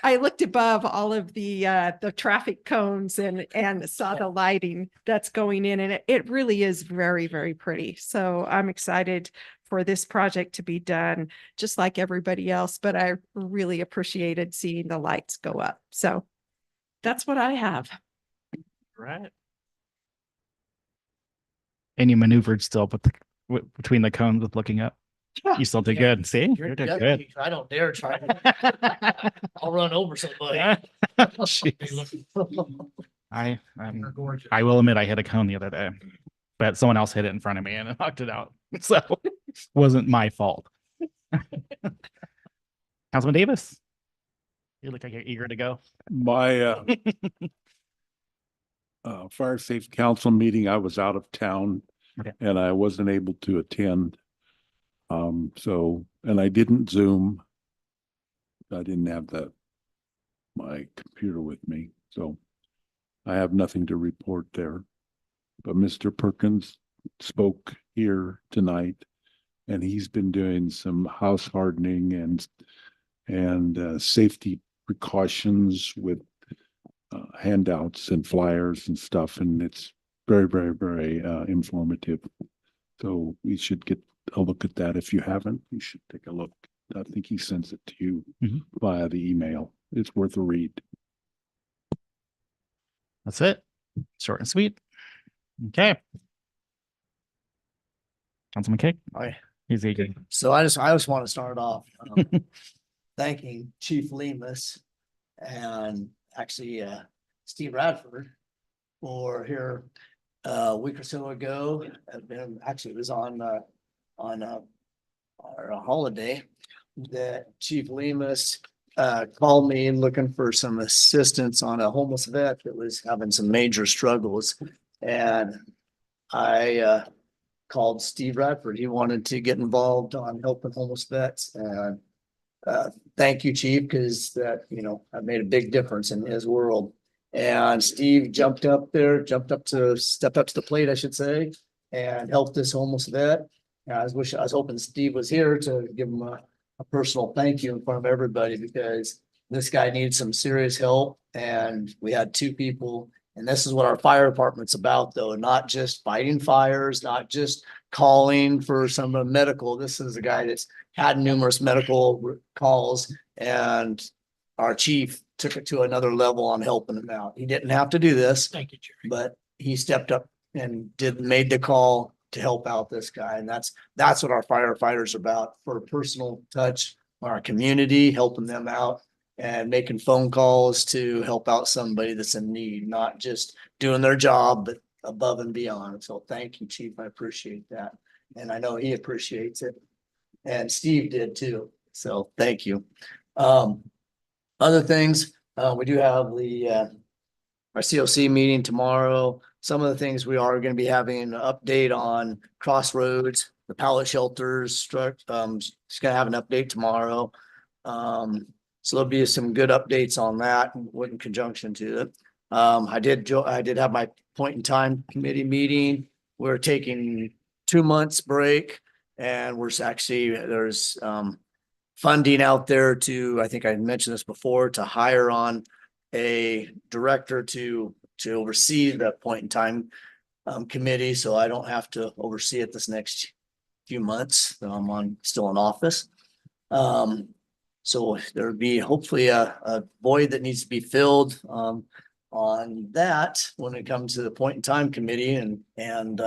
I looked above all of the traffic cones and saw the lighting that's going in, and it really is very, very pretty. So I'm excited for this project to be done just like everybody else, but I really appreciated seeing the lights go up. So that's what I have. Right. And you maneuvered still between the cones with looking up. You still did good. See, you did good. I don't dare try. I'll run over somebody. I will admit I hit a cone the other day, but someone else hit it in front of me and it knocked it out. So it wasn't my fault. Councilman Davis, you look like you're eager to go. My fire safety council meeting, I was out of town. Okay. And I wasn't able to attend. And I didn't Zoom. I didn't have my computer with me, so I have nothing to report there. But Mr. Perkins spoke here tonight, and he's been doing some house hardening and safety precautions with handouts and flyers and stuff, and it's very, very, very informative. So we should get a look at that. If you haven't, you should take a look. I think he sends it to you via the email. It's worth a read. That's it. Short and sweet. Okay. Councilman Kick. Hi. He's eager. So I just want to start off thanking Chief Lemus and actually Steve Radford for here a week or so ago. It was on our holiday that Chief Lemus called me looking for some assistance on a homeless vet that was having some major struggles. And I called Steve Radford. He wanted to get involved on helping homeless vets, and thank you, Chief, because that, you know, I made a big difference in his world. And Steve stepped up to the plate, I should say, and helped this homeless vet. And I was hoping Steve was here to give him a personal thank you in front of everybody, because this guy needed some serious help, and we had two people. And this is what our fire department's about, though, not just fighting fires, not just calling for some medical. This is a guy that's had numerous medical calls, and our chief took it to another level on helping him out. He didn't have to do this, Thank you, Jerry. but he stepped up and made the call to help out this guy. And that's what our firefighters are about, for a personal touch on our community, helping them out and making phone calls to help out somebody that's in need, not just doing their job, but above and beyond. So thank you, Chief. I appreciate that. And I know he appreciates it. And Steve did too. So thank you. Other things, we do have our COC meeting tomorrow. Some of the things we are going to be having an update on Crossroads, the pallet shelters, just going to have an update tomorrow. So there'll be some good updates on that in conjunction to it. I did have my point in time committee meeting. We're taking 2 months break, and there's funding out there to, I think I mentioned this before, to hire on a director to oversee the point in time committee. So I don't have to oversee it this next few months. I'm still in office. So there'll be hopefully a void that needs to be filled on that when it comes to the point in time committee, and when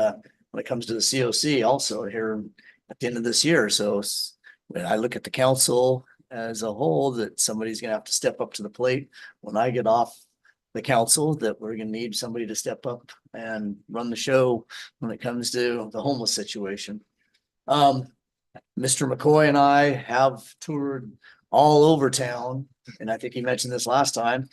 it comes to the COC also here at the end of this year. So when I look at the council as a whole, that somebody's gonna have to step up to the plate when I get off the council, that we're gonna need somebody to step up and run the show when it comes to the homeless situation. Mr. McCoy and I have toured all over town, and I think he mentioned this last time,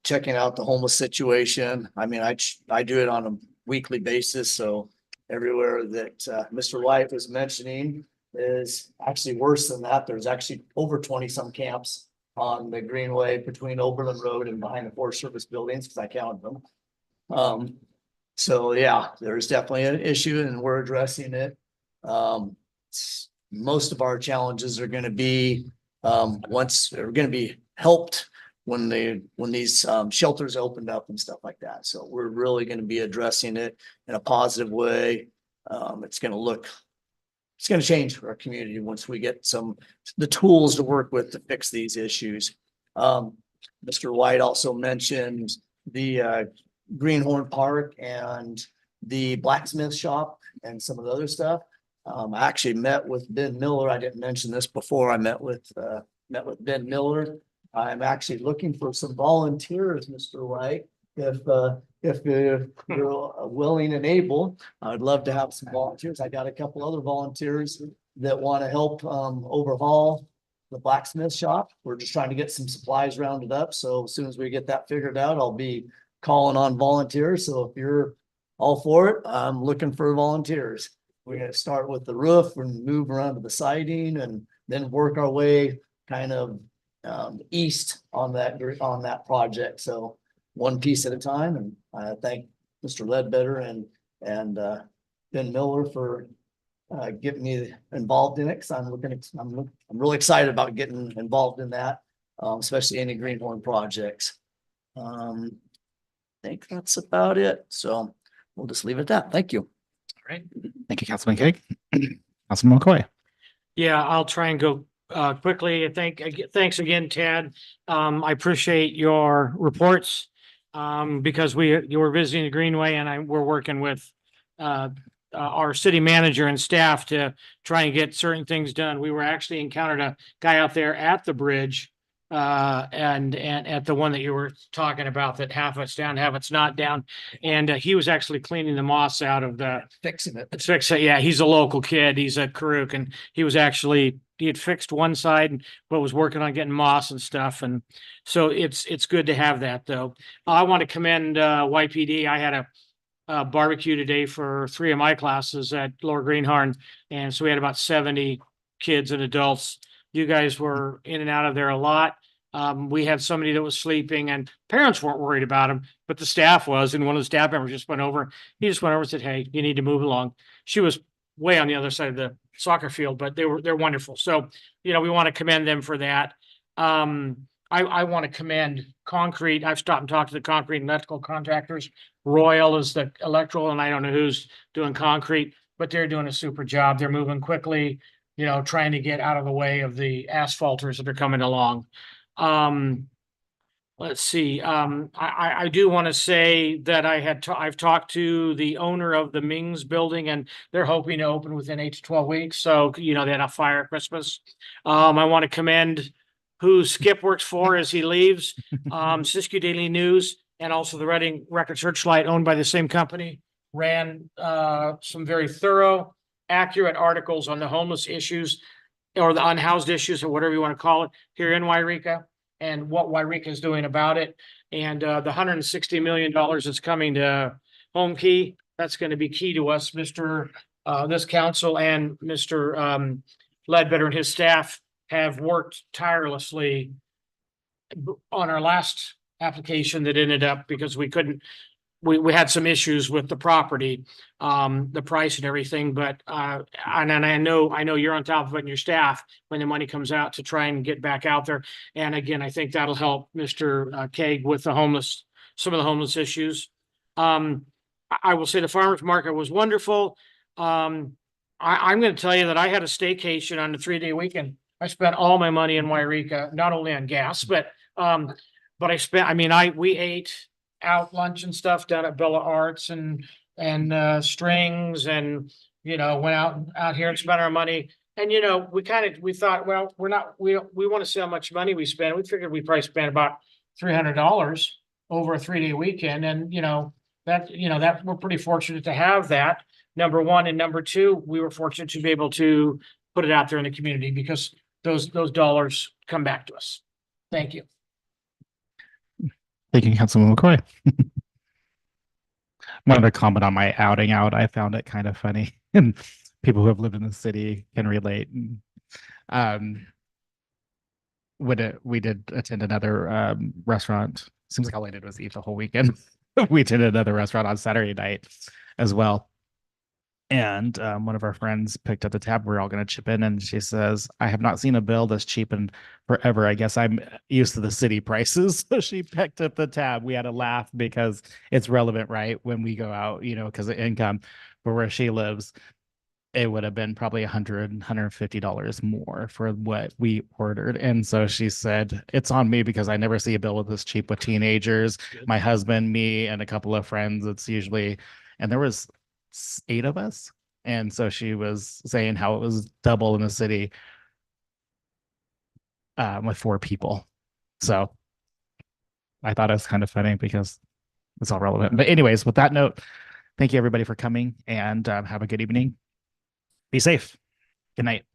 checking out the homeless situation. I mean, I do it on a weekly basis, so everywhere that Mr. White was mentioning is actually worse than that. There's actually over 20 some camps on the Greenway between Oberlin Road and behind the Forest Service buildings, because I counted them. So yeah, there's definitely an issue, and we're addressing it. Most of our challenges are going to be helped when these shelters opened up and stuff like that. So we're really going to be addressing it in a positive way. It's going to change our community once we get the tools to work with to fix these issues. Mr. White also mentioned the Greenhorn Park and the blacksmith shop and some of the other stuff. I actually met with Ben Miller. I didn't mention this before. I met with Ben Miller. I'm actually looking for some volunteers, Mr. White. If you're willing and able, I'd love to have some volunteers. I got a couple other volunteers that want to help overhaul the blacksmith shop. We're just trying to get some supplies rounded up. So as soon as we get that figured out, I'll be calling on volunteers. So if you're all for it, I'm looking for volunteers. We're going to start with the roof and move around to the siding, and then work our way kind of east on that project. So one piece at a time. And I thank Mr. Ledbetter and Ben Miller for getting me involved in it, because I'm really excited about getting involved in that, especially any Greenhorn projects. I think that's about it. So we'll just leave it at that. Thank you. All right. Thank you, Councilman Craig. Councilman McCoy. Yeah, I'll try and go quickly. Thanks again, Ted. I appreciate your reports because you were visiting the Greenway, and we're working with our city manager and staff to try and get certain things done. We were actually encountered a guy out there at the bridge and at the one that you were talking about, that half of it's down, half it's not down. And he was actually cleaning the moss out of Fixing it. Yeah, he's a local kid. He's a Karuk, and he had fixed one side, but was working on getting moss and stuff. And so it's good to have that, though. I want to commend YPD. I had barbecue today for 3 of my classes at Lower Greenhorn. And so we had about 70 kids and adults. You guys were in and out of there a lot. We had somebody that was sleeping and parents weren't worried about him, but the staff was, and one of the staff members just went over. He just went over and said, "Hey, you need to move along." She was way on the other side of the soccer field, but they're wonderful. So, we want to commend them for that. I want to commend concrete. I've stopped and talked to the concrete and electrical contractors. Royal is the electrical, and I don't know who's doing concrete, but they're doing a super job. They're moving quickly, trying to get out of the way of the asphalters that are coming along. Let's see. I do want to say that I've talked to the owner of the Mings building, and they're hoping to open within 8 to 12 weeks. So, they had a fire at Christmas. I want to commend who Skip works for as he leaves, Siskiyou Daily News, and also the Reading Record Searchlight, owned by the same company, ran some very thorough, accurate articles on the homeless issues or the unhoused issues, or whatever you want to call it, here in Wairika, and what Wairika is doing about it. And the $160 million that's coming to Home Key, that's going to be key to us, this council and Mr. Ledbetter and his staff have worked tirelessly on our last application that ended up because we had some issues with the property, the price and everything, but, and I know you're on top of it and your staff when the money comes out to try and get back out there. And again, I think that'll help Mr. Kaeg with some of the homeless issues. I will say the farmer's market was wonderful. I'm going to tell you that I had a staycation on the 3-day weekend. I spent all my money in Wairika, not only on gas, but we ate out lunch and stuff down at Bella Arts and Strings, and went out here and spent our money. And we thought, well, we want to see how much money we spend. We figured we probably spent about $300 over a 3-day weekend, and that we're pretty fortunate to have that. Number one, and number two, we were fortunate to be able to put it out there in the community because those dollars come back to us. Thank you. Thank you, Councilman McCoy. One other comment on my outing out, I found it kind of funny, and people who have lived in the city can relate. We did attend another restaurant. Seems like all I did was eat the whole weekend. We attended another restaurant on Saturday night as well. And one of our friends picked up the tab. We're all going to chip in, and she says, "I have not seen a bill this cheap in forever. I guess I'm used to the city prices." So she picked up the tab. We had to laugh because it's relevant, right? When we go out, because of income. But where she lives, it would have been probably $150 more for what we ordered. And so she said, "It's on me because I never see a bill with this cheap with teenagers. My husband, me, and a couple of friends. It's usually," and there was 8 of us. And so she was saying how it was double in the city with 4 people. So I thought it was kind of funny because it's all relevant. But anyways, with that note, thank you everybody for coming, and have a good evening. Be safe. Good night.